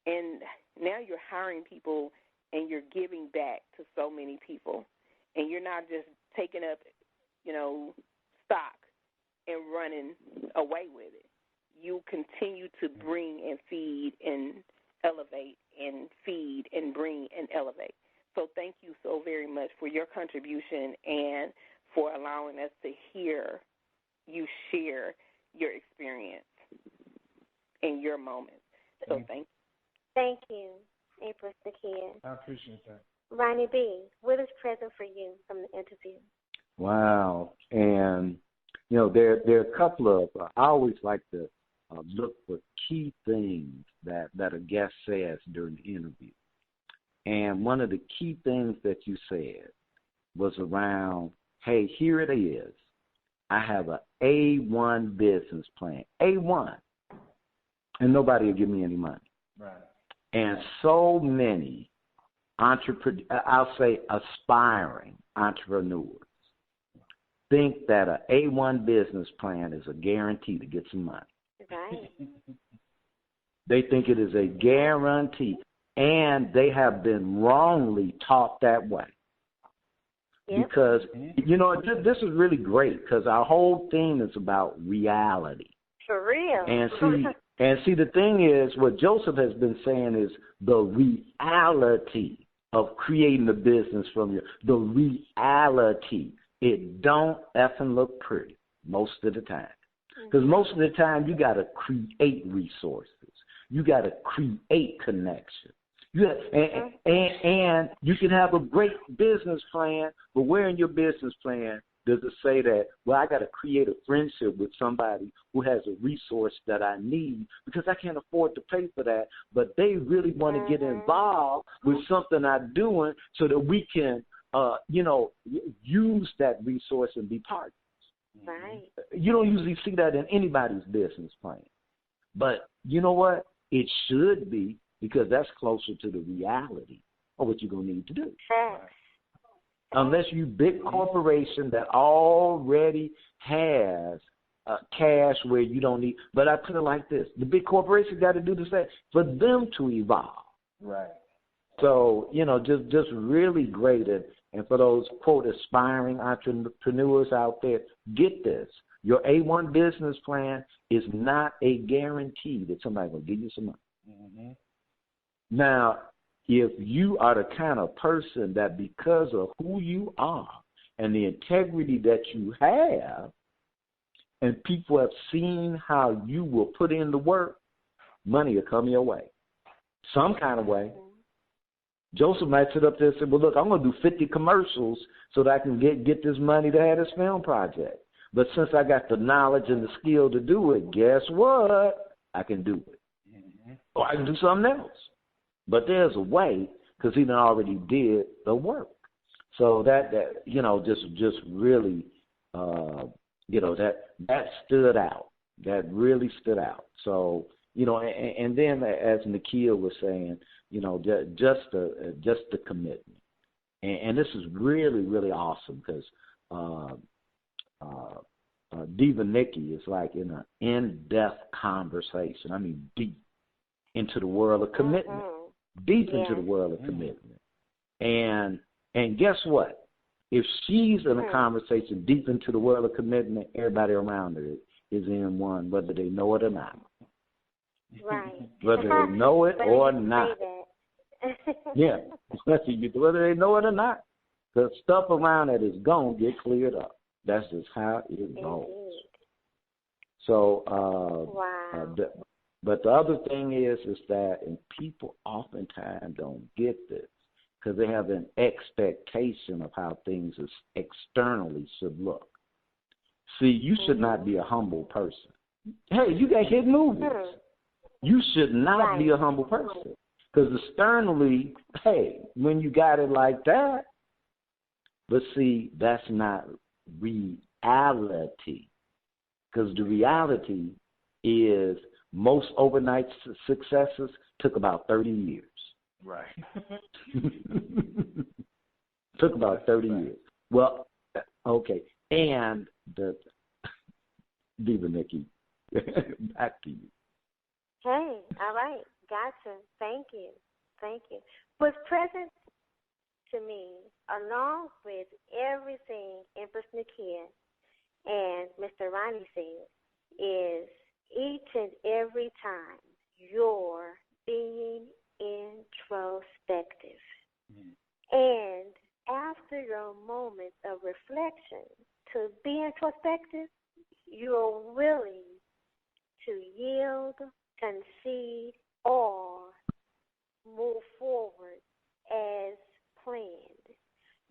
and now you're hiring people and you're giving back to so many people, and you're not just taking up, stock and running away with it. You continue to bring and feed and elevate and feed and bring and elevate. So thank you so very much for your contribution and for allowing us to hear you share your experience and your moments. So thank you. Thank you, April Sakia. I appreciate that. Ronnie B., what is present for you from the interview? Wow. And, there are a couple of, I always like to look for key things that a guest says during the interview. And one of the key things that you said was around, hey, here it is. I have an A1 business plan, A1, and nobody will give me any money. Right. And so many I'll say aspiring entrepreneurs think that an A1 business plan is a guarantee to get some money. Right. They think it is a guarantee, and they have been wrongly taught that way. Yep. Because, this is really great, because our whole theme is about reality. For real. And see, the thing is, what Joseph has been saying is the reality of creating a business from you. The reality. It don't effing look pretty most of the time. Because most of the time, you got to create resources. You got to create connection. And you can have a great business plan, but where in your business plan does it say that, well, I got to create a friendship with somebody who has a resource that I need because I can't afford to pay for that, but they really want to get involved with something I'm doing so that we can, use that resource and be partners. Right. You don't usually see that in anybody's business plan. But you know what? It should be, because that's closer to the reality of what you're going to need to do. Facts. Unless you big corporation that already has cash where you don't need. But I put it like this. The big corporation got to do the same for them to evolve. Right. So, just really great. And for those, quote, aspiring entrepreneurs out there, get this. Your A1 business plan is not a guarantee that somebody will give you some money. Mm-hmm. Now, if you are the kind of person that because of who you are and the integrity that you have, and people have seen how you will put in the work, money will come your way. Some kind of way. Joseph might sit up there and say, well, look, I'm going to do 50 commercials so that I can get this money to have this film project. But since I got the knowledge and the skill to do it, guess what? I can do it. Mm-hmm. Or I can do something else. But there's a way because he done already did the work. So that just really, that stood out. That really stood out. So, and then as Nakia was saying, just the commitment. And this is really, really awesome because Diva Nikki is like in an in-depth conversation. I mean, deep into the world of commitment. Deep into the world of commitment. And guess what? If she's in a conversation deep into the world of commitment, everybody around her is in one, whether they know it or not. Right. Whether they know it or not. Yeah. Whether they know it or not. The stuff around it is going to get cleared up. That's just how it goes. So, but the other thing is that, and people oftentimes don't get this because they have an expectation of how things externally should look. See, you should not be a humble person. Hey, you got hit movies. You should not be a humble person because externally, hey, when you got it like that, but see, that's not reality because the reality is most overnight successes took about 30 years. Right. Took about 30 years. Well, okay. And the Diva Nikki, back to you. Hey, all right. Gotcha. Thank you. What's present to me, along with everything Empress Nakia and Mr. Ronnie said, is each and every time you're being introspective. And after your moment of reflection, to be introspective, you're willing to yield, concede, or move forward as planned.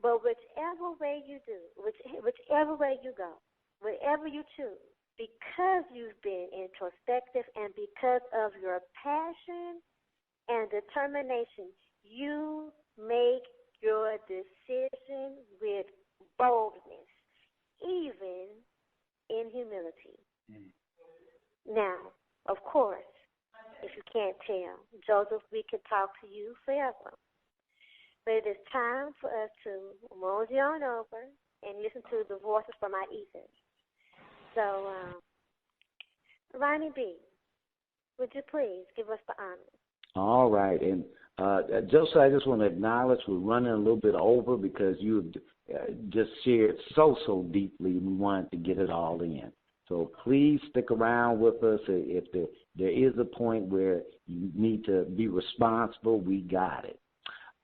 But whichever way you do, whichever way you go, whatever you choose, because you've been introspective and because of your passion and determination, you make your decision with boldness, even in humility. Now, of course, if you can't tell, Joseph, we could talk to you forever. But it is time for us to mosey on over and listen to the voices from our ethers. So, Ronnie B., would you please give us the honor? All right. And Joseph, I just want to acknowledge we're running a little bit over because you just shared so deeply. We wanted to get it all in. So please stick around with us. If there is a point where you need to be responsible, we got it.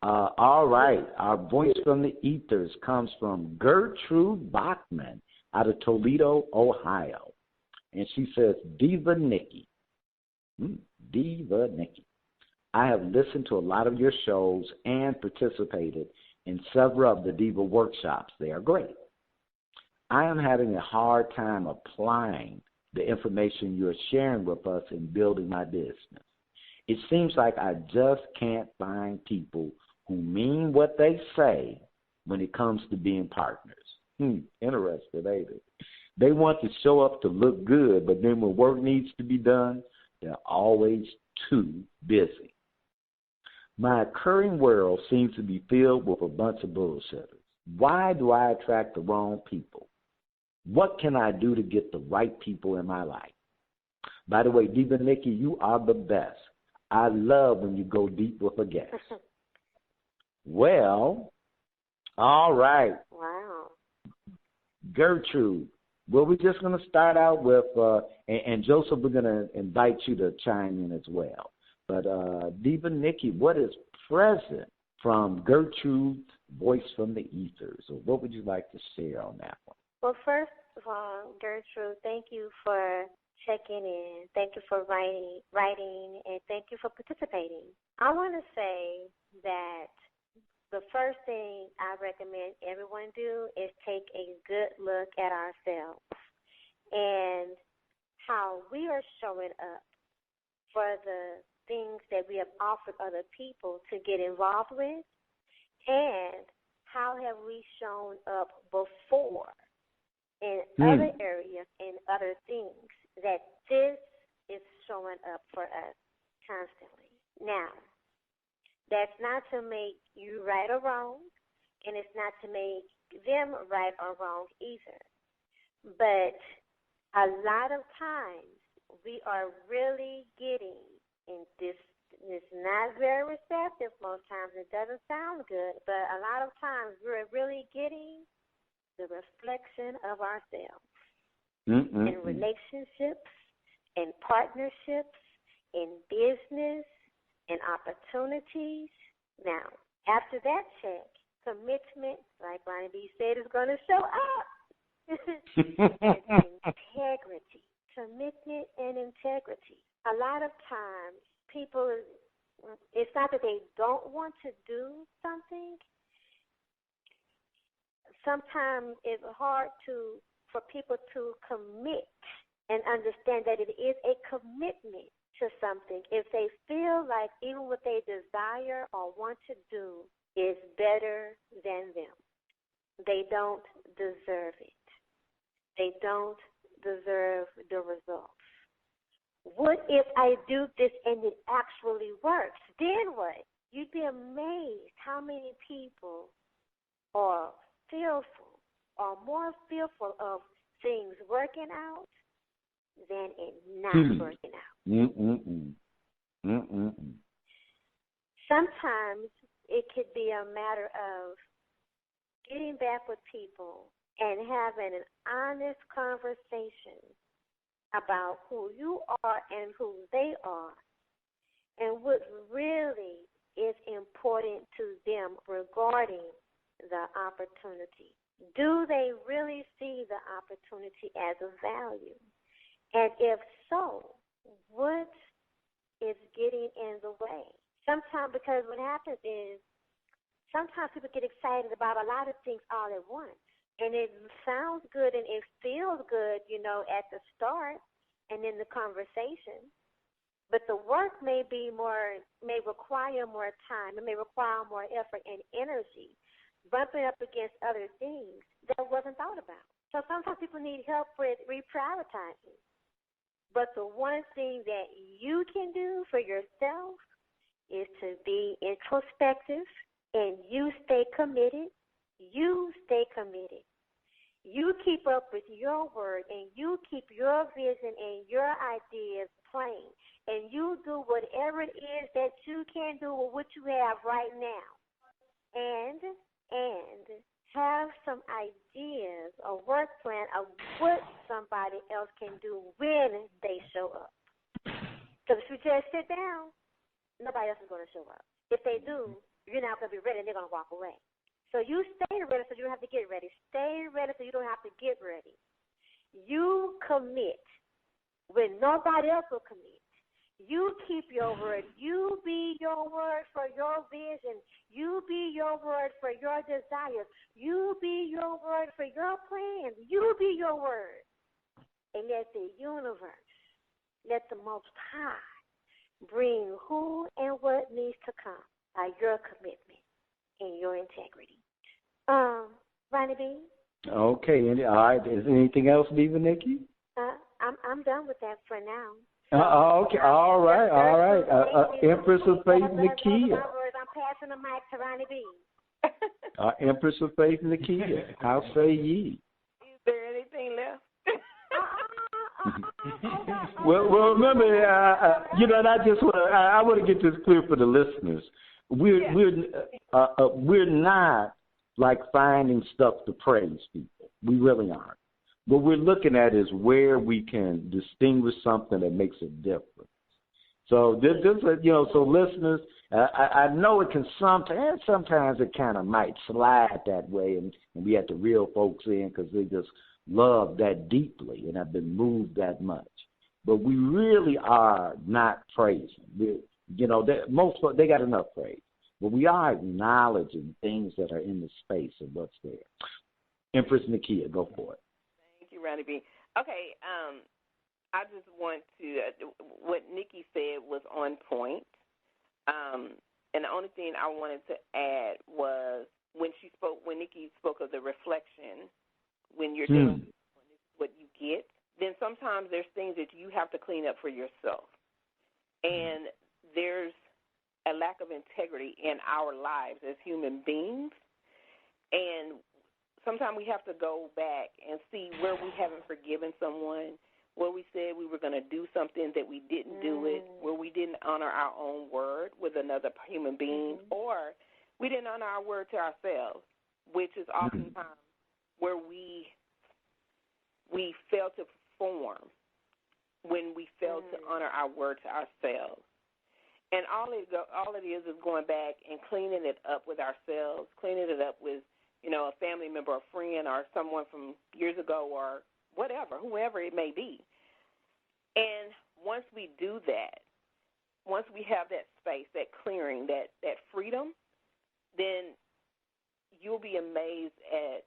All right. Our voice from the ethers comes from Gertrude Bachman out of Toledo, Ohio. And she says, Diva Nikki. Diva Nikki. I have listened to a lot of your shows and participated in several of the Diva workshops. They are great. I am having a hard time applying the information you're sharing with us in building my business. It seems like I just can't find people who mean what they say when it comes to being partners. Interesting, ain't it? They want to show up to look good, but then when work needs to be done, they're always too busy. My occurring world seems to be filled with a bunch of bullshitters. Why do I attract the wrong people? What can I do to get the right people in my life? By the way, Diva Nikki, you are the best. I love when you go deep with a guest. Well, all right. Wow. Gertrude, well, we're just going to start out with, and Joseph, we're going to invite you to chime in as well. But Diva Nikki, what is present from Gertrude's voice from the ethers? Or what would you like to share on that one? Well, first of all, Gertrude, thank you for checking in. Thank you for writing, and thank you for participating. I want to say that the first thing I recommend everyone do is take a good look at ourselves and how we are showing up for the things that we have offered other people to get involved with, and how have we shown up before in other areas and other things that this is showing up for us constantly. Now, that's not to make you right or wrong, and it's not to make them right or wrong either. But a lot of times we are really getting, and this is not very receptive most times, it doesn't sound good, but a lot of times we're really getting the reflection of ourselves in relationships, in partnerships, in business, in opportunities. Now, after that check, commitment, like Ronnie B said, is going to show up. Integrity, commitment and integrity. A lot of times people, it's not that they don't want to do something. Sometimes it's hard for people to commit and understand that it is a commitment to something if they feel like even what they desire or want to do is better than them. They don't deserve it. They don't deserve the results. What if I do this and it actually works? Then what? You'd be amazed how many people are fearful or more fearful of things working out than it not working out. Sometimes it could be a matter of getting back with people and having an honest conversation about who you are and who they are and what really is important to them regarding the opportunity. Do they really see the opportunity as a value? And if so, what is getting in the way? Sometimes, because what happens is, sometimes people get excited about a lot of things all at once. And it sounds good and it feels good, at the start and in the conversation. But the work may require more time. It may require more effort and energy, bumping up against other things that wasn't thought about. So sometimes people need help with reprioritizing. But the one thing that you can do for yourself is to be introspective, and you stay committed. You stay committed. You keep up with your word, and you keep your vision and your ideas plain, and you do whatever it is that you can do with what you have right now, and have some ideas, a work plan of what somebody else can do when they show up. Because if you just sit down, nobody else is going to show up. If they do, you're not going to be ready, and they're going to walk away. So you stay ready so you don't have to get ready. Stay ready so you don't have to get ready. You commit when nobody else will commit. You keep your word. You be your word for your vision. You be your word for your desires. You be your word for your plans. You be your word. And let the universe, let the Most High bring who and what needs to come by your commitment and your integrity. Ronnie B? Okay. All right. Is there anything else, Diva Nikki? I'm done with that for now. Okay. All right. Empress of Faith Nakia. I'm passing the mic to Ronnie B. Empress of Faith Nakia. How say ye? Is there anything left? Well, remember, and I want to get this clear for the listeners. We're not like finding stuff to praise people. We really aren't. What we're looking at is where we can distinguish something that makes a difference. So so listeners, I know it can sometimes it kind of might slide that way, and we have to reel folks in because they just love that deeply and have been moved that much. But we really are not praising. Most folks, they got enough praise. but we are acknowledging things that are in the space of what's there. Empress Nakia, go for it. Thank you, Ronnie B. Okay, I just want to, what Nikki said was on point. And the only thing I wanted to add was when Nikki spoke of the reflection, when you're doing what you get, then sometimes there's things that you have to clean up for yourself. And there's a lack of integrity in our lives as human beings. And sometimes we have to go back and see where we haven't forgiven someone, where we said we were going to do something that we didn't do it, where we didn't honor our own word with another human being, or we didn't honor our word to ourselves, which is oftentimes where we fail to perform when we fail to honor our word to ourselves. And all it is going back and cleaning it up with ourselves, cleaning it up with, a family member or friend or someone from years ago or whatever, whoever it may be. And once we do that, once we have that space, that clearing, that freedom, then you'll be amazed at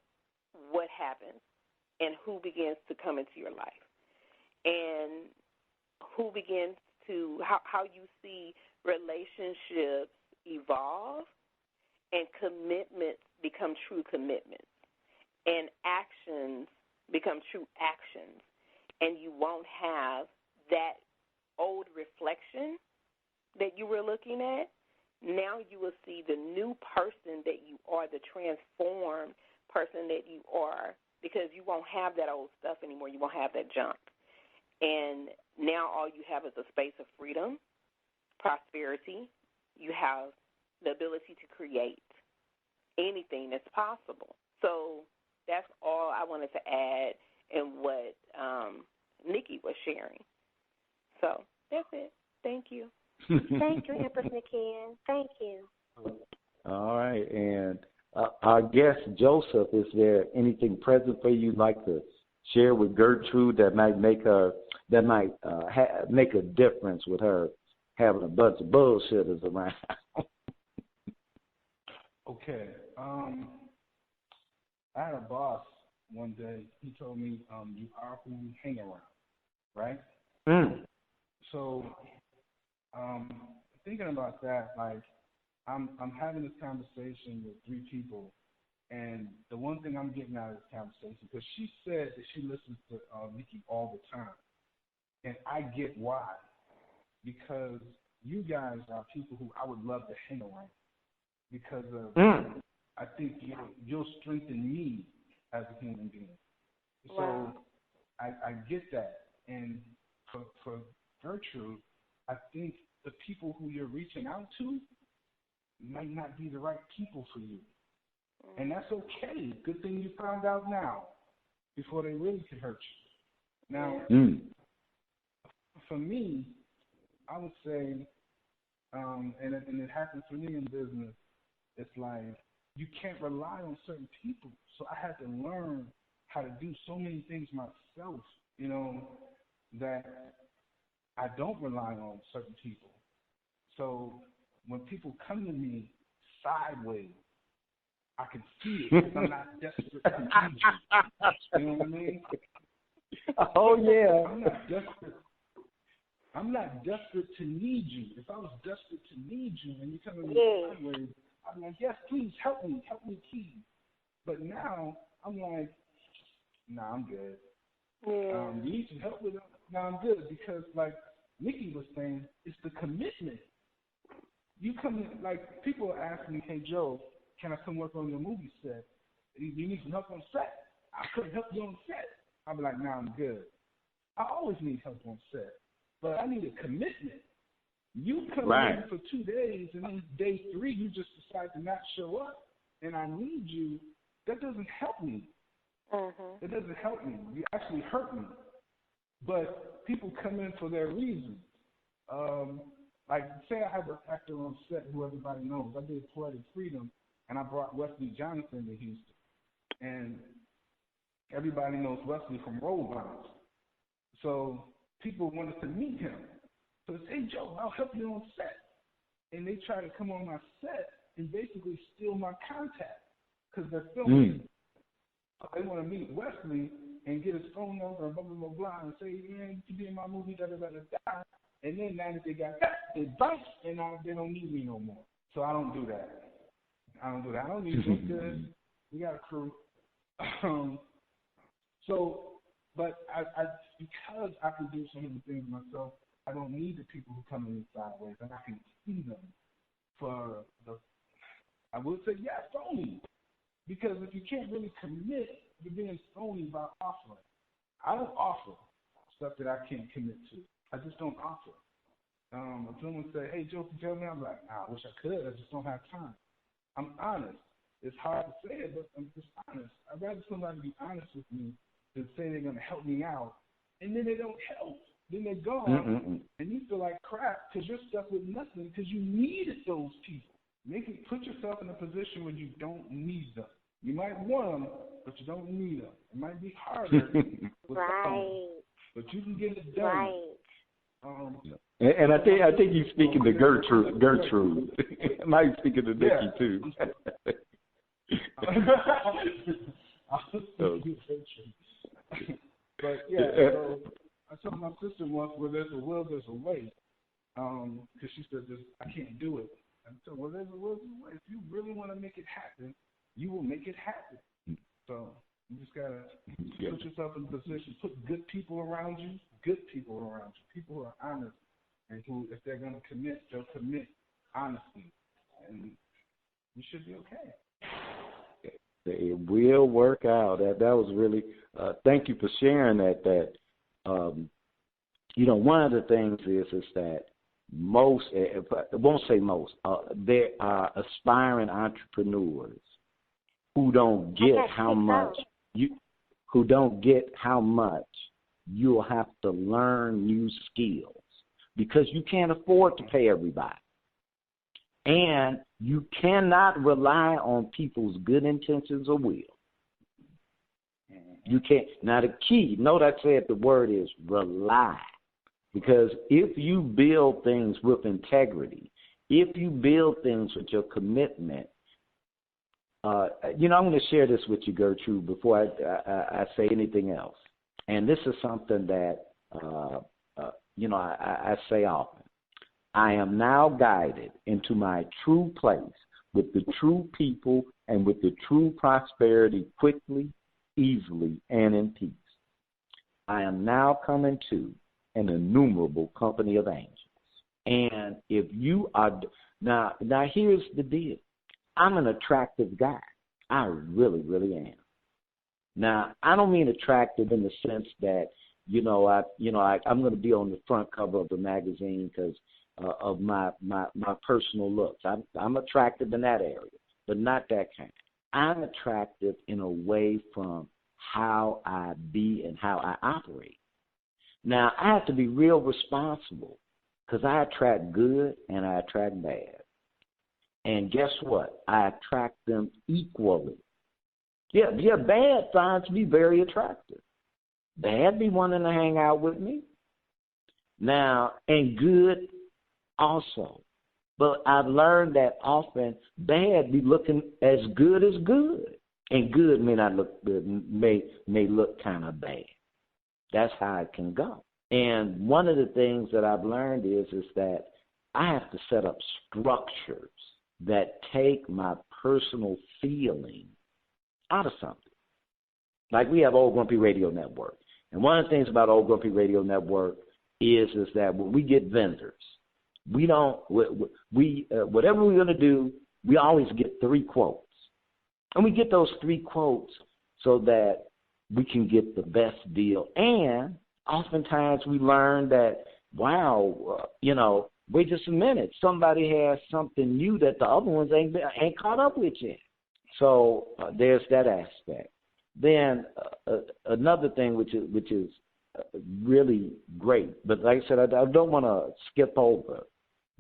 what happens and who begins to come into your life and who begins to, how you see relationships evolve and commitments become true commitments and actions become true actions, and you won't have that old reflection that you were looking at. Now you will see the new person that you are, the transformed person that you are, because you won't have that old stuff anymore. You won't have that junk. And now all you have is a space of freedom, prosperity. You have the ability to create anything that's possible. So that's all I wanted to add in what Nikki was sharing. So that's it. Thank you. Thank you, Empress Nakia. Thank you. All right. And our guest, Joseph, is there anything present for you you'd like to share with Gertrude that might make make a difference with her having a bunch of bullshitters around? Okay. I had a boss one day. He told me, "You are who you hang around," right? So, thinking about that, like, I'm having this conversation with 3 people, and the one thing I'm getting out of this conversation, because she said that she listens to Nikki all the time, and I get why, because you guys are people who I would love to hang around, because of I think you'll strengthen me as a human being. Wow. So I get that. And for Gertrude, I think the people who you're reaching out to might not be the right people for you. And that's okay. Good thing you found out now before they really could hurt you. Now, for me, I would say, and it happens for me in business, it's like you can't rely on certain people. So I had to learn how to do so many things myself, that I don't rely on certain people. So when people come to me sideways, I can see it because I'm not desperate to need you. You know what I mean? Oh, yeah. I'm not desperate to need you. If I was desperate to need you and you come to me sideways, I'm like, yes, please help me please. But now I'm like, nah, I'm good. Yeah. You need some help with it? Nah, I'm good, because like Nikki was saying, it's the commitment. You come in, like, people are asking me, hey Joe, can I come work on your movie set? You need some help on set? I couldn't help you on set. I'll be like, nah, I'm good. I always need help on set, but I need a commitment. You come in for 2 days, and then day 3, you just decide to not show up, and I need you. That doesn't help me. It doesn't help me. You actually hurt me. But people come in for their reasons. Like, say I have an actor on set who everybody knows. I did Poetic Freedom, and I brought Wesley Jonathan to Houston. And everybody knows Wesley from Roll Bombs. So people wanted to meet him. So they say, hey, Joe, I'll help you on set. And they try to come on my set, and basically steal my contact because they're filming. They want to meet Wesley and get his phone number and blah, blah, blah, blah, and say, man, you can be in my movie, da, da, da, da. And then now that they got that, they bounce, and now they don't need me no more. So I don't do that. I don't need them because we got a crew. But I because I can do some of the things myself, I don't need the people who come in sideways, and I can see them for I would say, phony. Because if you can't really commit, you're being phony by offering. I don't offer stuff that I can't commit to. I just don't offer. If someone say, hey, Joe, can you tell me? I'm like, I wish I could. I just don't have time. I'm honest. It's hard to say it, but I'm just honest. I'd rather somebody be honest with me than say they're going to help me out, and then they don't help. Then they're gone, and you feel like crap because you're stuck with nothing because you needed those people. Put yourself in a position where you don't need them. You might want them, but you don't need them. It might be harder with them, but you can get it done. Right. And I think he's speaking to Gertrude. Might be speaking to Nikki too. But so I told my sister once, where there's a will, there's a way. Because she said, I can't do it. And so, well, there's a will, there's a way. If you really want to make it happen, you will make it happen. So you just got to put yourself in a position, put good people around you, people who are honest, and who, if they're going to commit, they'll commit honestly. And you should be okay. It will work out. That was really, thank you for sharing that. One of the things is that most, I won't say most, there are aspiring entrepreneurs who don't get how much you'll have to learn new skills because you can't afford to pay everybody. And you cannot rely on people's good intentions or will. You can't. Now, the key, note I said the word is rely. Because if you build things with integrity, if you build things with your commitment, I'm going to share this with you, Gertrude, before I say anything else. And this is something that, I say often. I am now guided into my true place with the true people and with the true prosperity quickly, easily, and in peace. I am now coming to an innumerable company of angels. And if you are, now here's the deal. I'm an attractive guy. I really, really am. Now, I don't mean attractive in the sense that, I'm going to be on the front cover of the magazine because of my personal looks. I'm attractive in that area, but not that kind. I'm attractive in a way from how I be and how I operate. Now, I have to be real responsible because I attract good and I attract bad. And guess what? I attract them equally. Yeah, bad finds me very attractive. Bad be wanting to hang out with me. Now, and good also. But I've learned that often bad be looking as good as good. And good may not look good, may look kind of bad. That's how it can go. And one of the things that I've learned is that I have to set up structures that take my personal feeling out of something. Like we have Old Grumpy Radio Network. And one of the things about Old Grumpy Radio Network is that when we get vendors, we don't, whatever we're going to do, we always get 3 quotes. And we get those 3 quotes so that we can get the best deal. And oftentimes we learn that, wow, wait just a minute. Somebody has something new that the other ones ain't caught up with yet. So there's that aspect. Then another thing which is really great, but like I said, I don't want to skip over.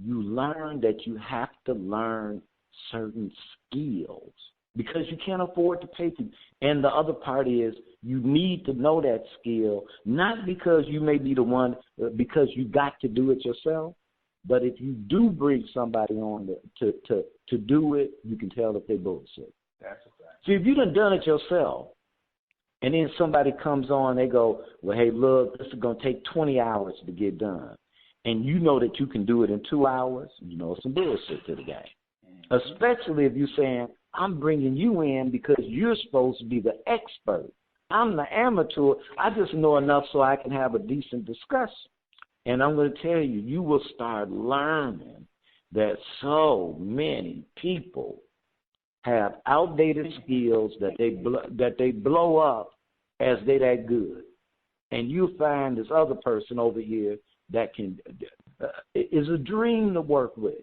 You learn that you have to learn certain skills because you can't afford to pay people. And the other part is you need to know that skill, not because you may be the one, because you got to do it yourself, But if you do bring somebody on to do it, you can tell if they bullshit. That's a fact. See, if you done it yourself, and then somebody comes on, they go, well, hey, look, this is going to take 20 hours to get done. And you know that you can do it in 2 hours, you know, some bullshit to the game. Especially if you're saying, I'm bringing you in because you're supposed to be the expert. I'm the amateur. I just know enough so I can have a decent discussion. And I'm going to tell you, you will start learning that so many people have outdated skills that they blow up as they that good. And you find this other person over here that can is a dream to work with.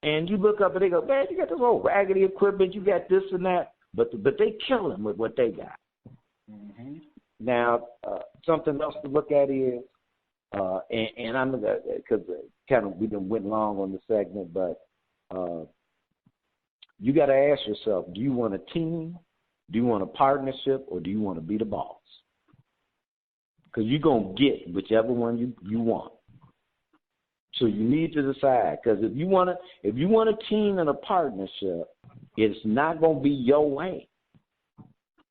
And you look up and they go, man, you got this old raggedy equipment, you got this and that, but they kill them with what they got. Mm-hmm. Now, something else to look at is, and I'm because kind of we done went long on the segment, but you got to ask yourself: do you want a team, do you want a partnership, or do you want to be the boss? Because you're gonna get whichever one you want. So you need to decide. Because if you want a team and a partnership, it's not gonna be your way.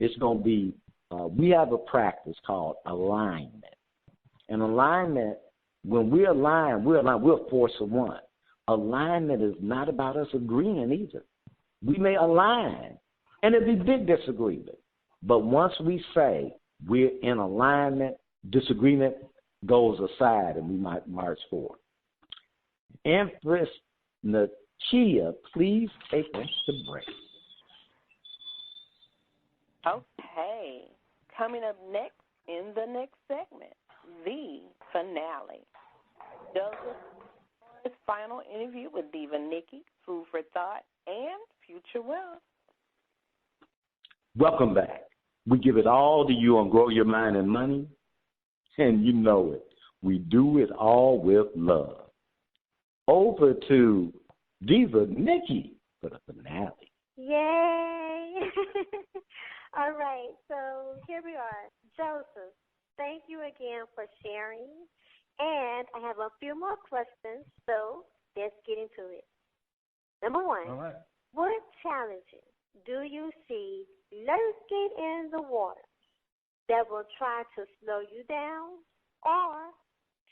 It's gonna be. We have a practice called alignment. And alignment, when we align, we're a force of one. Alignment is not about us agreeing either. We may align, and it'll be big disagreement. But once we say we're in alignment, disagreement goes aside, and we might march forward. Empress Nakia, please take us to break. Okay. Coming up next in the next segment, the finale. Joseph Elmore's final interview with Diva Nikki, food for thought, and future wealth. Welcome back. We give it all to you on Grow Your Mind and Money, and you know it. We do it all with love. Over to Diva Nikki for the finale. Yay! All right, so here we are. Joseph, thank you again for sharing. And I have a few more questions, so let's get into it. Number one, All right. What challenges do you see lurking in the water that will try to slow you down or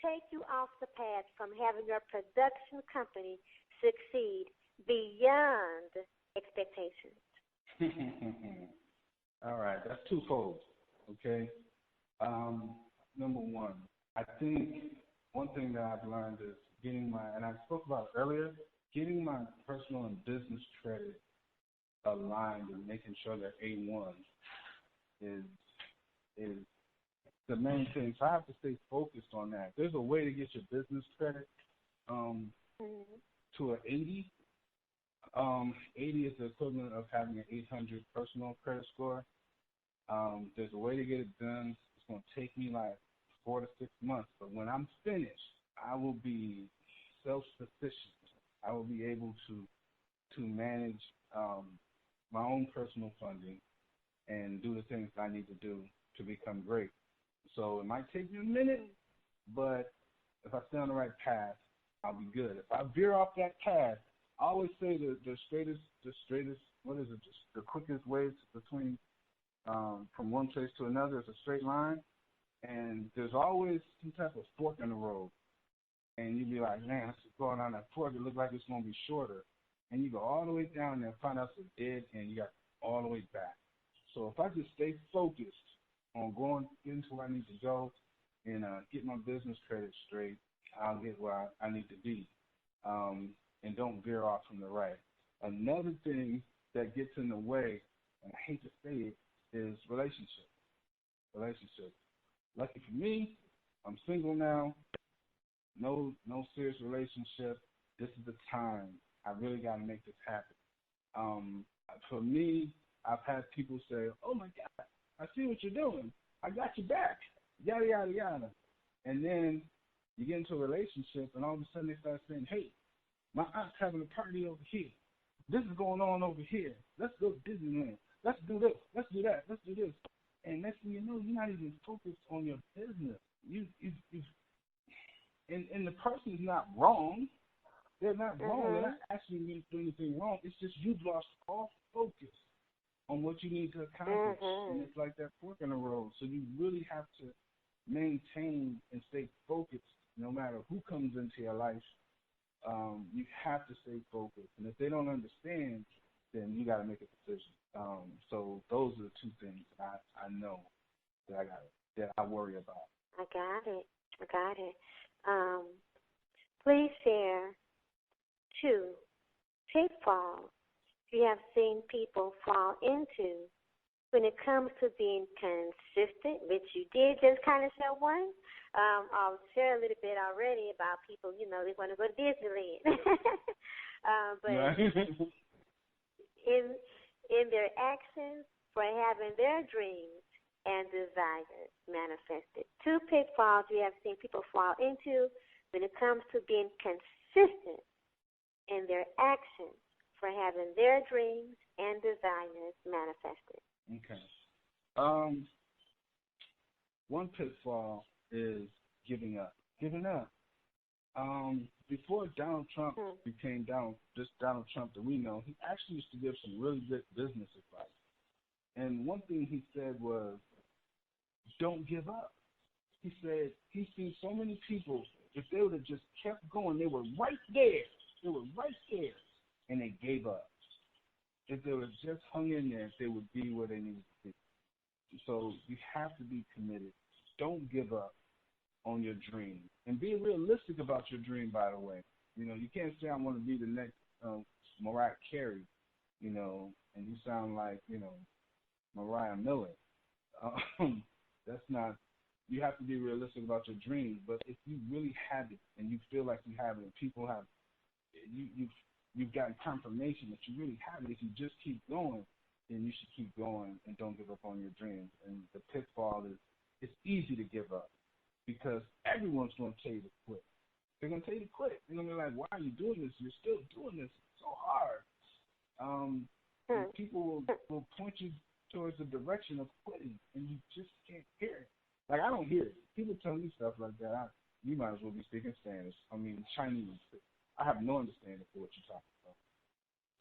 take you off the path from having your production company succeed beyond expectations? All right, that's twofold, okay? Number one, I think one thing that I've learned is and I spoke about it earlier, getting my personal and business credit aligned and making sure that A1 is the main thing. So I have to stay focused on that. There's a way to get your business credit to an 80. 80 is the equivalent of having an 800 personal credit score. There's a way to get it done. It's going to take me like 4 to 6 months. But when I'm finished, I will be self-sufficient. I will be able to manage my own personal funding and do the things I need to do to become great. So it might take me a minute, but if I stay on the right path, I'll be good. If I veer off that path, I always say the straightest, what is it, just the quickest way between from one place to another is a straight line. And there's always some type of fork in the road. And you'd be like, man, this is going on that fork. It looks like it's going to be shorter. And you go all the way down there and find out it's dead, and you got all the way back. So if I just stay focused on getting to where I need to go and get my business credit straight, I'll get where I need to be and don't veer off from the right. Another thing that gets in the way, and I hate to say it, is relationships. Lucky for me, I'm single now. No serious relationship. This is the time. I really got to make this happen. For me, I've had people say, oh, my God, I see what you're doing. I got your back, yada, yada, yada. And then you get into a relationship, and all of a sudden they start saying, hey, my aunt's having a party over here. This is going on over here. Let's go to Disneyland. Let's do this. Let's do that. Let's do this. And next thing you know, you're not even focused on your business. and the person is not wrong. They're not wrong. They're not asking you to do anything wrong. It's just you've lost all focus on what you need to accomplish. And it's like that fork in the road. So you really have to maintain and stay focused no matter who comes into your life. You have to stay focused. And if they don't understand, then you got to make a decision. So those are the two things I know that I worry about. I got it. Please share 2 pitfalls you have seen people fall into when it comes to being consistent, which you did just kind of show one. I'll share a little bit already about people, they want to go to Disneyland. But in their actions for having their dreams and desires manifested. 2 pitfalls we have seen people fall into when it comes to being consistent in their actions for having their dreams and desires manifested. Okay. One pitfall is giving up. Before Donald Trump became Donald Trump that we know, he actually used to give some really good business advice. And one thing he said was, don't give up. He said he's seen so many people, if they would have just kept going, they were right there. And they gave up. If they would have just hung in there, they would be where they needed to be. So you have to be committed. Don't give up on your dream. And be realistic about your dream, by the way. You can't say I want to be the next Mariah Carey, and you sound like, Mariah Miller. That's not, you have to be realistic about your dreams. But if you really have it and you feel like you have it and people have, you've gotten confirmation that you really have it, if you just keep going, then you should keep going and don't give up on your dreams. And the pitfall is it's easy to give up because everyone's going to tell you to quit. They're going to tell you to quit. They're going to be like, why are you doing this? You're still doing this. It's so hard. And people will point you towards the direction of quitting, and you just can't hear it. Like, I don't hear it. People tell me stuff like that. You might as well be speaking Spanish. Chinese. I have no understanding for what you're talking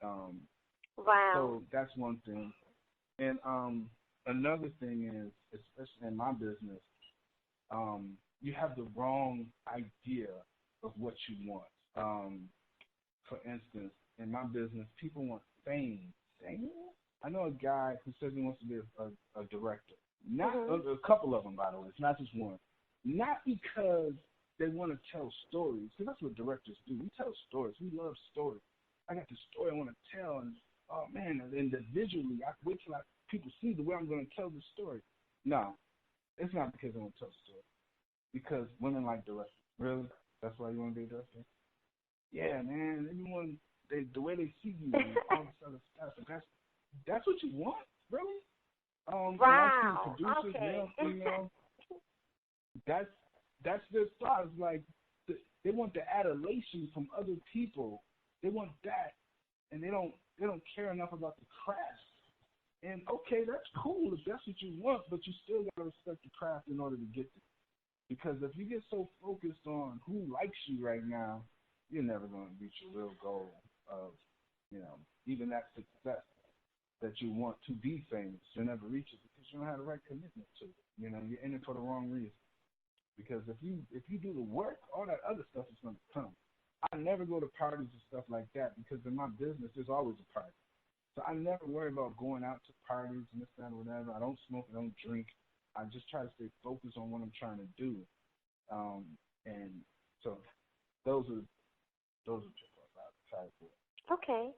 about. Wow. So that's one thing. And another thing is, especially in my business, you have the wrong idea of what you want. For instance, in my business, people want fame. Fame? I know a guy who says he wants to be a director. Not a couple of them, by the way. It's not just one. Not because they want to tell stories, because that's what directors do. We tell stories. We love stories. I got this story I want to tell, and oh man, and individually, I wait till people see the way I'm going to tell the story. No, it's not because I want to tell the story. Because women like directors. Really? That's why you want to be a director? Yeah, man. Everyone, the way they see you and all this other stuff. That's what you want, really? Wow. Producers, male, female. That's their thought. It's like they want the adulation from other people. They want that, and they don't care enough about the craft. And okay, that's cool if that's what you want, but you still gotta respect the craft in order to get there. Because if you get so focused on who likes you right now, you're never gonna reach your real goal of, even that success that you want to be famous. You'll never reach it because you don't have the right commitment to it. You're in it for the wrong reason. Because if you do the work, all that other stuff is going to come. I never go to parties and stuff like that because in my business, there's always a party. So I never worry about going out to parties and this, that, or whatever. I don't smoke. I don't drink. I just try to stay focused on what I'm trying to do. And so those are pitfalls I try to do. Okay.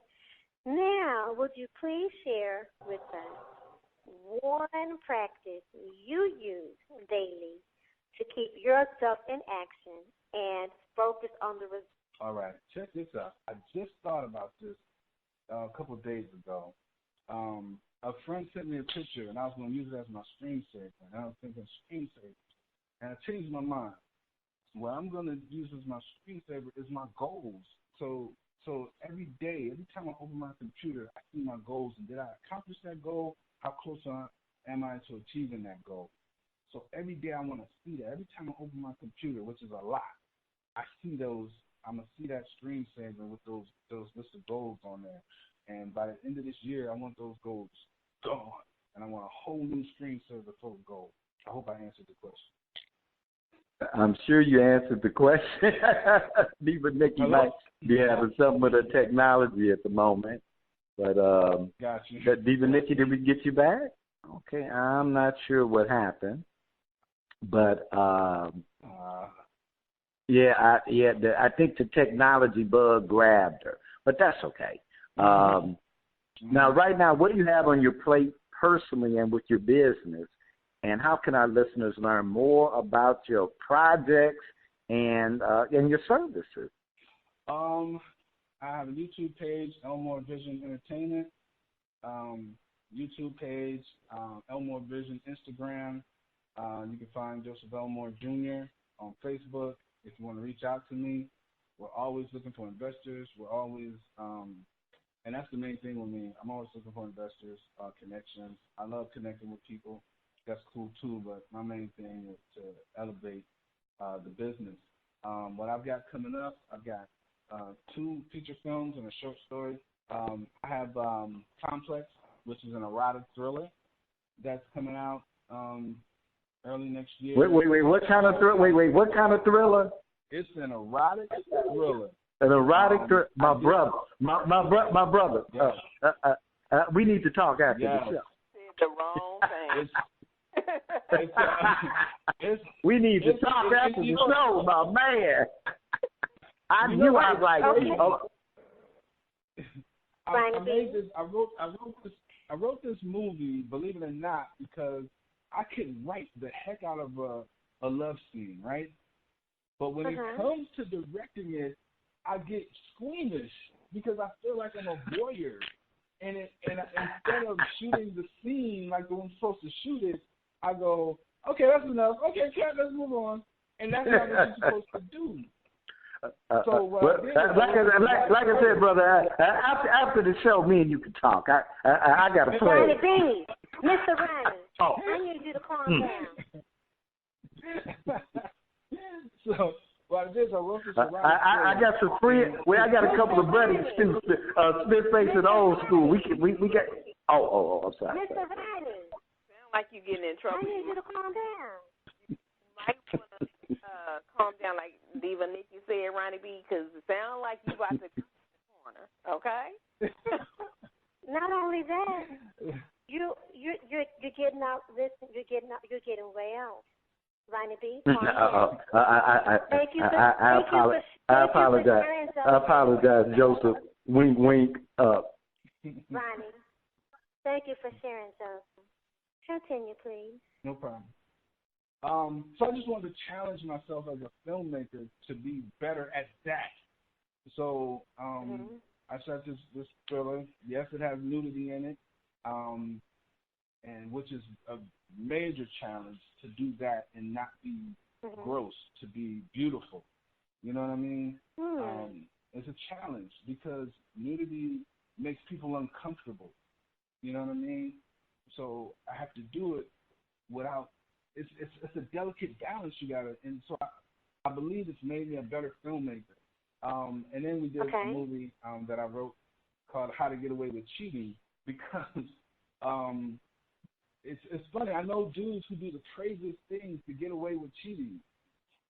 Now, would you please share with us one practice you use daily to keep yourself in action and focus on the results? All right, check this out. I just thought about this a couple of days ago. A friend sent me a picture, and I was going to use it as my screensaver. And I was thinking screensaver, and I changed my mind. What I'm going to use as my screensaver is my goals. So every day, every time I open my computer, I see my goals, and did I accomplish that goal? How close am I to achieving that goal? So every day I want to see that. Every time I open my computer, which is a lot, I see those. I'm gonna see that screensaver with those list of goals on there, and by the end of this year, I want those goals gone, and I want a whole new screensaver full of gold. I hope I answered the question. I'm sure you answered the question. Diva Nikki might be having something with her technology at the moment, but got you. Diva Nikki, did we get you back? Okay, I'm not sure what happened, but I think the technology bug grabbed her, but that's okay. Now, right now, what do you have on your plate personally and with your business, and how can our listeners learn more about your projects and your services? I have a YouTube page, Elmore Vision Entertainment. YouTube page, Elmore Vision, Instagram. You can find Joseph Elmore Jr. on Facebook. If you want to reach out to me, we're always looking for investors. We're always, and that's the main thing with me. I'm always looking for investors, connections. I love connecting with people. That's cool too, but my main thing is to elevate the business. What I've got coming up, I've got 2 feature films and a short story. I have Complex, which is an erotic thriller that's coming out early next year. Wait, what kind of thriller? What kind of thriller? It's an erotic thriller. An erotic thriller. My brother. Yes. We need to talk after the show. The wrong thing. We need to talk after the show, my man. I knew I was like, I wrote this movie, believe it or not, because I could write the heck out of a love scene, right? But when it comes to directing it, I get squeamish because I feel like I'm a voyeur. And instead of shooting the scene like the one supposed to shoot it, I go, okay, that's enough. Okay, cat, let's move on. And that's not what you're supposed to do. So like I said, brother, after the show, me and you can talk. I got to play. Ronnie B, Mr. Ronnie, I need you to calm down. So what I did is I wrote this. I got some free. Well, I got a couple of buddies, Smith Face and Old School. We got. I'm sorry. Mr. Ronnie. Sound like you getting in trouble. I need you to calm down. You might want to calm down, like Diva Nikki said, Ronnie B, because it sounds like you about to come in the corner. Okay. Not only that, you're getting out. Listen, you're getting way out. Ronnie B. I apologize, Joseph. Wink, wink. Ronnie, thank you for sharing, Joseph. Continue, please. No problem. So I just wanted to challenge myself as a filmmaker to be better at that. So I shot this thriller. Yes, it has nudity in it, and which is a major challenge to do that and not be gross, to be beautiful. You know what I mean? It's a challenge because nudity makes people uncomfortable. You know what I mean? So I have to do it without. It's a delicate balance you gotta, and so I believe it's made me a better filmmaker. And then we did a movie that I wrote called How to Get Away with Cheating because it's funny. I know dudes who do the craziest things to get away with cheating,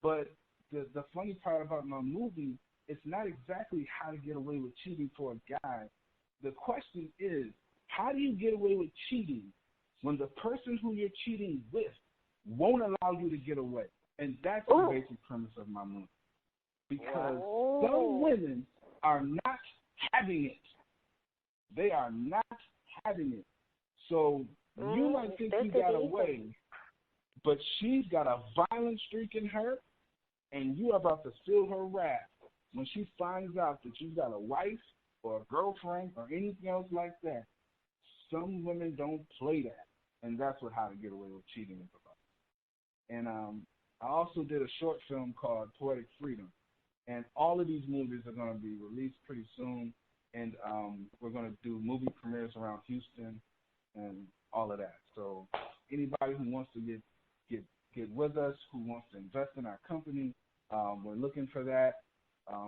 but the funny part about my movie, it's not exactly how to get away with cheating for a guy. The question is, how do you get away with cheating when the person who you're cheating with won't allow you to get away? And that's the basic premise of my movie. Because some women are not having it. They are not having it. So you might think you got away, but she's got a violent streak in her, and you are about to feel her wrath when she finds out that you've got a wife or a girlfriend or anything else like that. Some women don't play that, and that's what How to Get Away with Cheating is about. And I also did a short film called Poetic Freedom, and all of these movies are going to be released pretty soon, and we're going to do movie premieres around Houston and all of that. So anybody who wants to get with us, who wants to invest in our company, We're looking for that.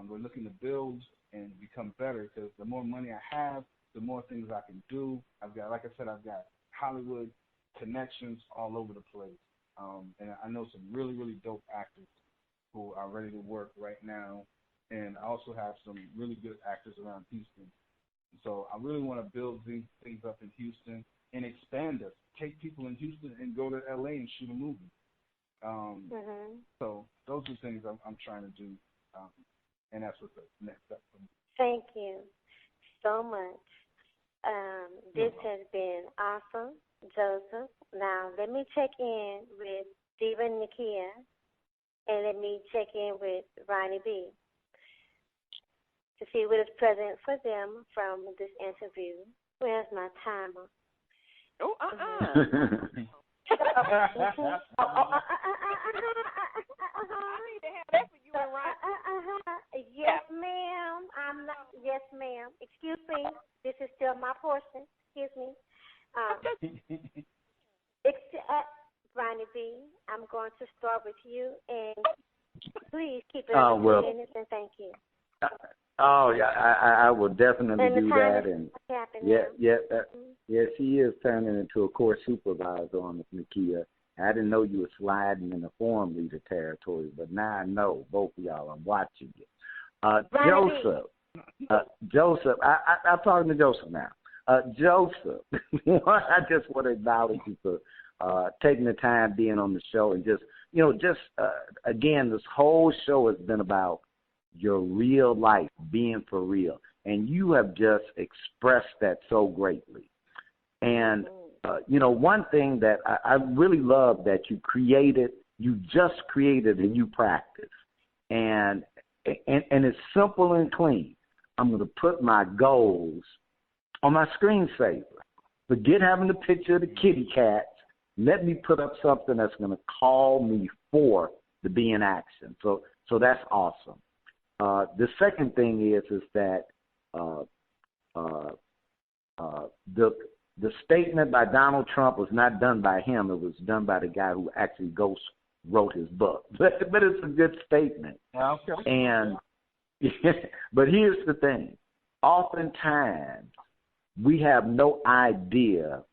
We're looking to build and become better because the more money I have, the more things I can do. Like I said, I've got Hollywood connections all over the place. And I know some really, really dope actors who are ready to work right now. And I also have some really good actors around Houston. So I really want to build these things up in Houston and expand us. Take people in Houston and go to LA and shoot a movie. So those are things I'm trying to do. And that's what the next step for me. Thank you so much. This has been awesome, Joseph. Now, let me check in with Diva Nakia, and let me check in with Ronnie B to see what is present for them from this interview. Where's my timer? Oh, I need to have that for you and Ronnie. Yes, ma'am. I'm not. Yes, ma'am. Excuse me. This is still my portion. Excuse me. Ronnie B, I'm going to start with you, and please keep it under 2 minutes, and thank you. I will definitely do that. And she is turning into a course supervisor on Miss Nakia. I didn't know you were sliding in the forum leader territory, but now I know, both of y'all. I'm watching you. Joseph, I'm talking to Joseph now. Joseph, I just want to acknowledge you for taking the time being on the show, and again, this whole show has been about your real life, being for real, and you have just expressed that so greatly. And one thing that I really love that you just created a new practice, and it's simple and clean. I'm going to put my goals on my screensaver. Forget having the picture of the kitty cats. Let me put up something that's going to call me forth to be in action. So that's awesome. The second thing is that the statement by Donald Trump was not done by him. It was done by the guy who actually wrote his book. But it's a good statement. Okay. And but here's the thing. Oftentimes, we have no idea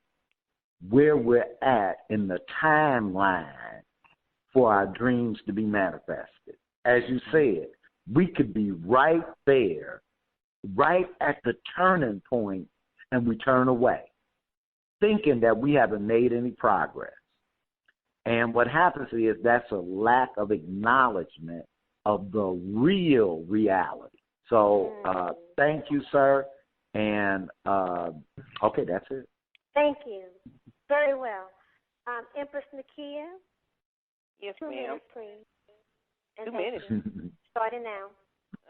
where we're at in the timeline for our dreams to be manifested. As you said, we could be right there, right at the turning point, and we turn away, thinking that we haven't made any progress. And what happens is that's a lack of acknowledgement of the real reality. So thank you, sir. And, okay, that's it. Thank you. Very well. Empress Nakia? Yes, 2 ma'am. minutes, please. And 2 minutes. Starting now.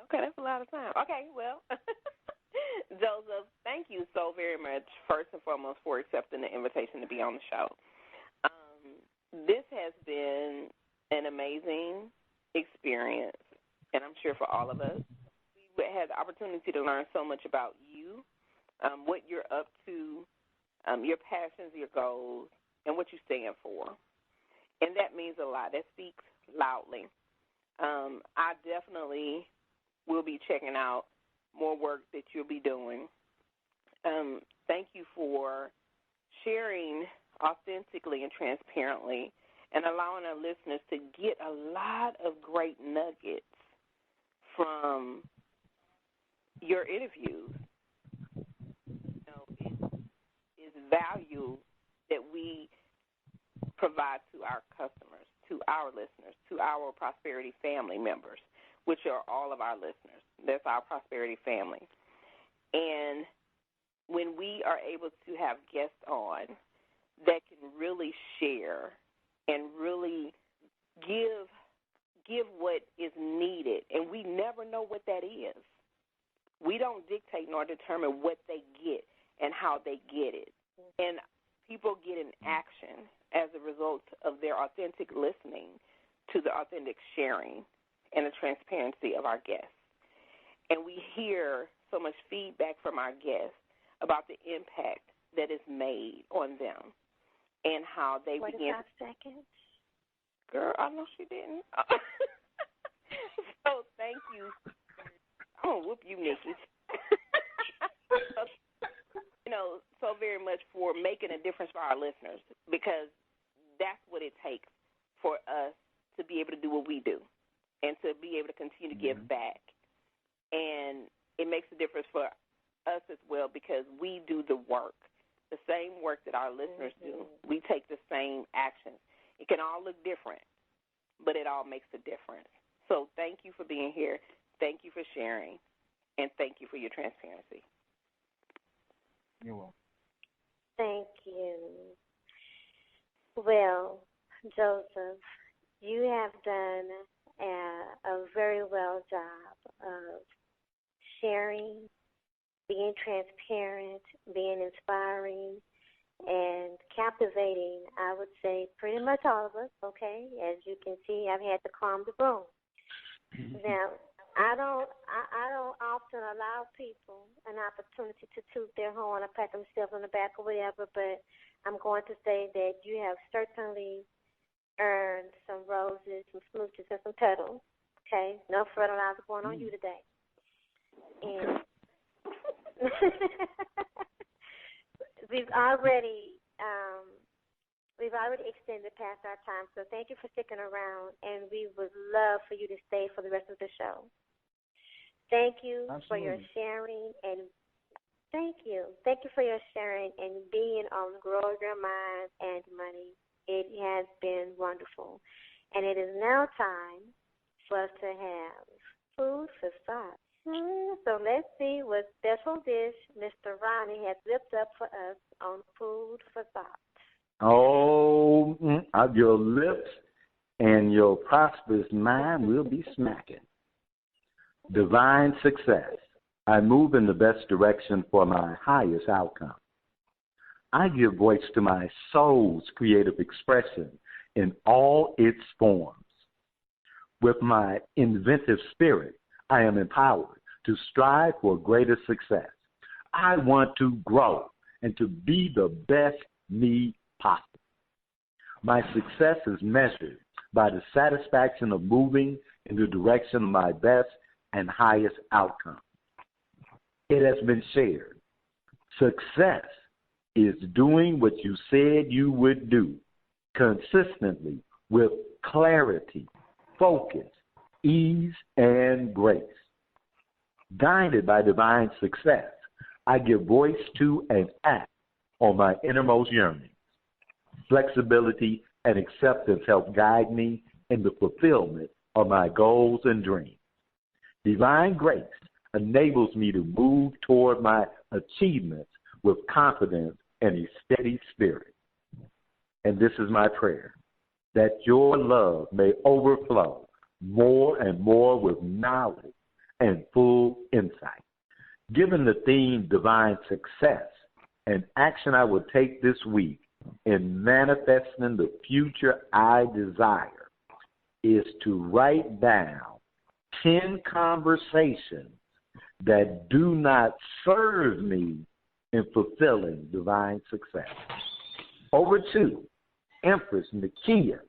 Okay, that's a lot of time. Okay, well, Joseph, thank you so very much, first and foremost, for accepting the invitation to be on the show. This has been an amazing experience, and I'm sure for all of us. We had the opportunity to learn so much about you, what you're up to, your passions, your goals, and what you stand for. And that means a lot. That speaks loudly. I definitely will be checking out more work that you'll be doing. Thank you for sharing authentically and transparently and allowing our listeners to get a lot of great nuggets from your interviews. It's value that we provide to our customers, to our listeners, to our Prosperity family members, which are all of our listeners. That's our Prosperity family. And when we are able to have guests on that can really share and really give what is needed, and we never know what that is. We don't dictate nor determine what they get and how they get it. And people get in action as a result of their authentic listening to the authentic sharing and the transparency of our guests. And we hear so much feedback from our guests about the impact that is made on them and how they begin. 45 seconds. Girl, I know she didn't. a difference for our listeners, because that's what it takes for us to be able to do what we do and to be able to continue to give back. And it makes a difference for us as well, because we do the work, the same work that our listeners do. We take the same actions. It can all look different, but it all makes a difference. So thank you for being here. Thank you for sharing. And thank you for your transparency. You're welcome. Thank you. Well, Joseph, you have done a very well job of sharing, being transparent, being inspiring, and captivating, I would say, pretty much all of us, okay? As you can see, I've had to calm the room. Now, I don't often allow people an opportunity to toot their horn or pat themselves on the back or whatever, but I'm going to say that you have certainly earned some roses, some smooches, and some petals. Okay? No fertilizer going on you today. And we've already extended past our time, so thank you for sticking around, and we would love for you to stay for the rest of the show. Thank you for your sharing, and thank you for your sharing and being on Grow Your Mind and Money. It has been wonderful, and it is now time for us to have food for thought. So let's see what special dish Mr. Ronnie has whipped up for us on Food for Thought. Oh, your lips and your prosperous mind will be smacking. Divine success. I move in the best direction for my highest outcome. I give voice to my soul's creative expression in all its forms. With my inventive spirit, I am empowered to strive for greater success. I want to grow and to be the best me possible. My success is measured by the satisfaction of moving in the direction of my best and highest outcome. It has been shared. Success is doing what you said you would do consistently with clarity, focus, ease, and grace. Guided by divine success, I give voice to and act on my innermost yearnings. Flexibility and acceptance help guide me in the fulfillment of my goals and dreams. Divine grace enables me to move toward my achievements with confidence and a steady spirit. And this is my prayer, that your love may overflow more and more with knowledge and full insight. Given the theme divine success, an action I will take this week in manifesting the future I desire is to write down 10 conversations that do not serve me in fulfilling divine success. Over to Empress Nakia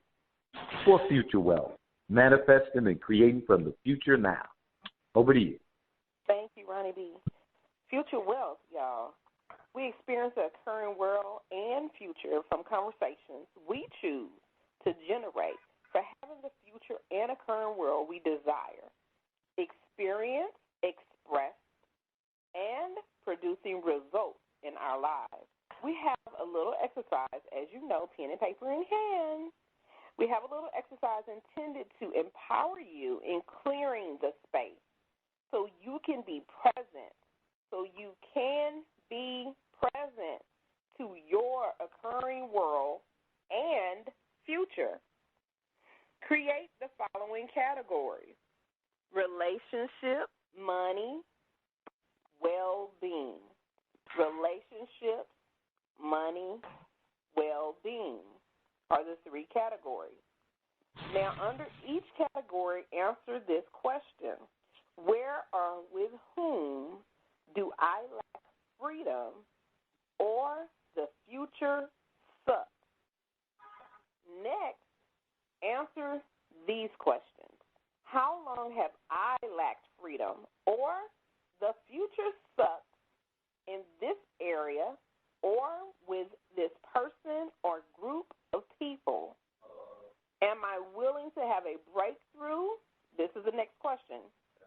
for future wealth, manifesting and creating from the future now. Over to you. Thank you, Ronnie B. Future wealth, y'all. We experience the current world and future from conversations we choose to generate for having the future and a current world we desire. Experience, express, and producing results in our lives. We have a little exercise, as you know, pen and paper in hand. We have a little exercise intended to empower you in clearing the space so you can be present, so you can be present to your occurring world and future. Create the following categories: relationship, money, well-being. Relationships, money, well-being are the three categories. Now, under each category, answer this question: where or with whom do I lack freedom or the future sucks? Next, answer these questions: how long have I lacked freedom or the future sucks in this area or with this person or group of people? Am I willing to have a breakthrough? This is the next question.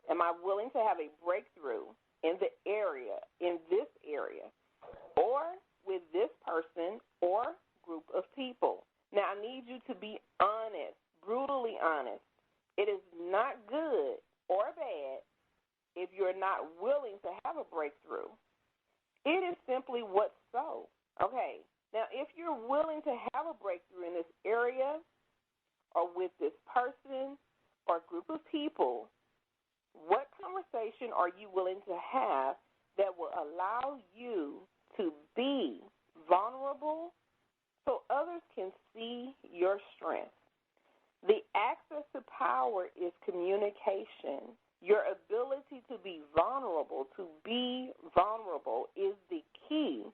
Am I willing to have a breakthrough in this area, or with this person or group of people? Now, I need you to be honest, brutally honest. It is not good or bad if you're not willing to have a breakthrough. It is simply what's so. Okay, now if you're willing to have a breakthrough in this area or with this person or group of people, what conversation are you willing to have that will allow you to be vulnerable so others can see your strength? The access to power is communication. Your ability to be vulnerable, is the key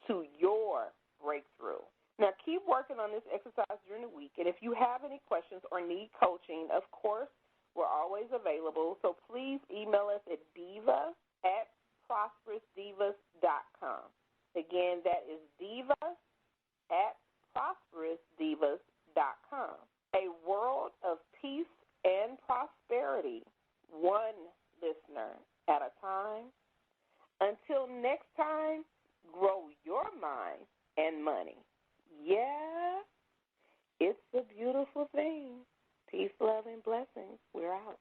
to your breakthrough. Now, keep working on this exercise during the week, and if you have any questions or need coaching, of course, we're always available, so please email us at diva@prosperousdivas.com. Again, that is diva@prosperousdivas.com. A world of peace and prosperity, one listener at a time. Until next time, grow your mind and money. Yeah, it's a beautiful thing. Peace, love, and blessings. We're out.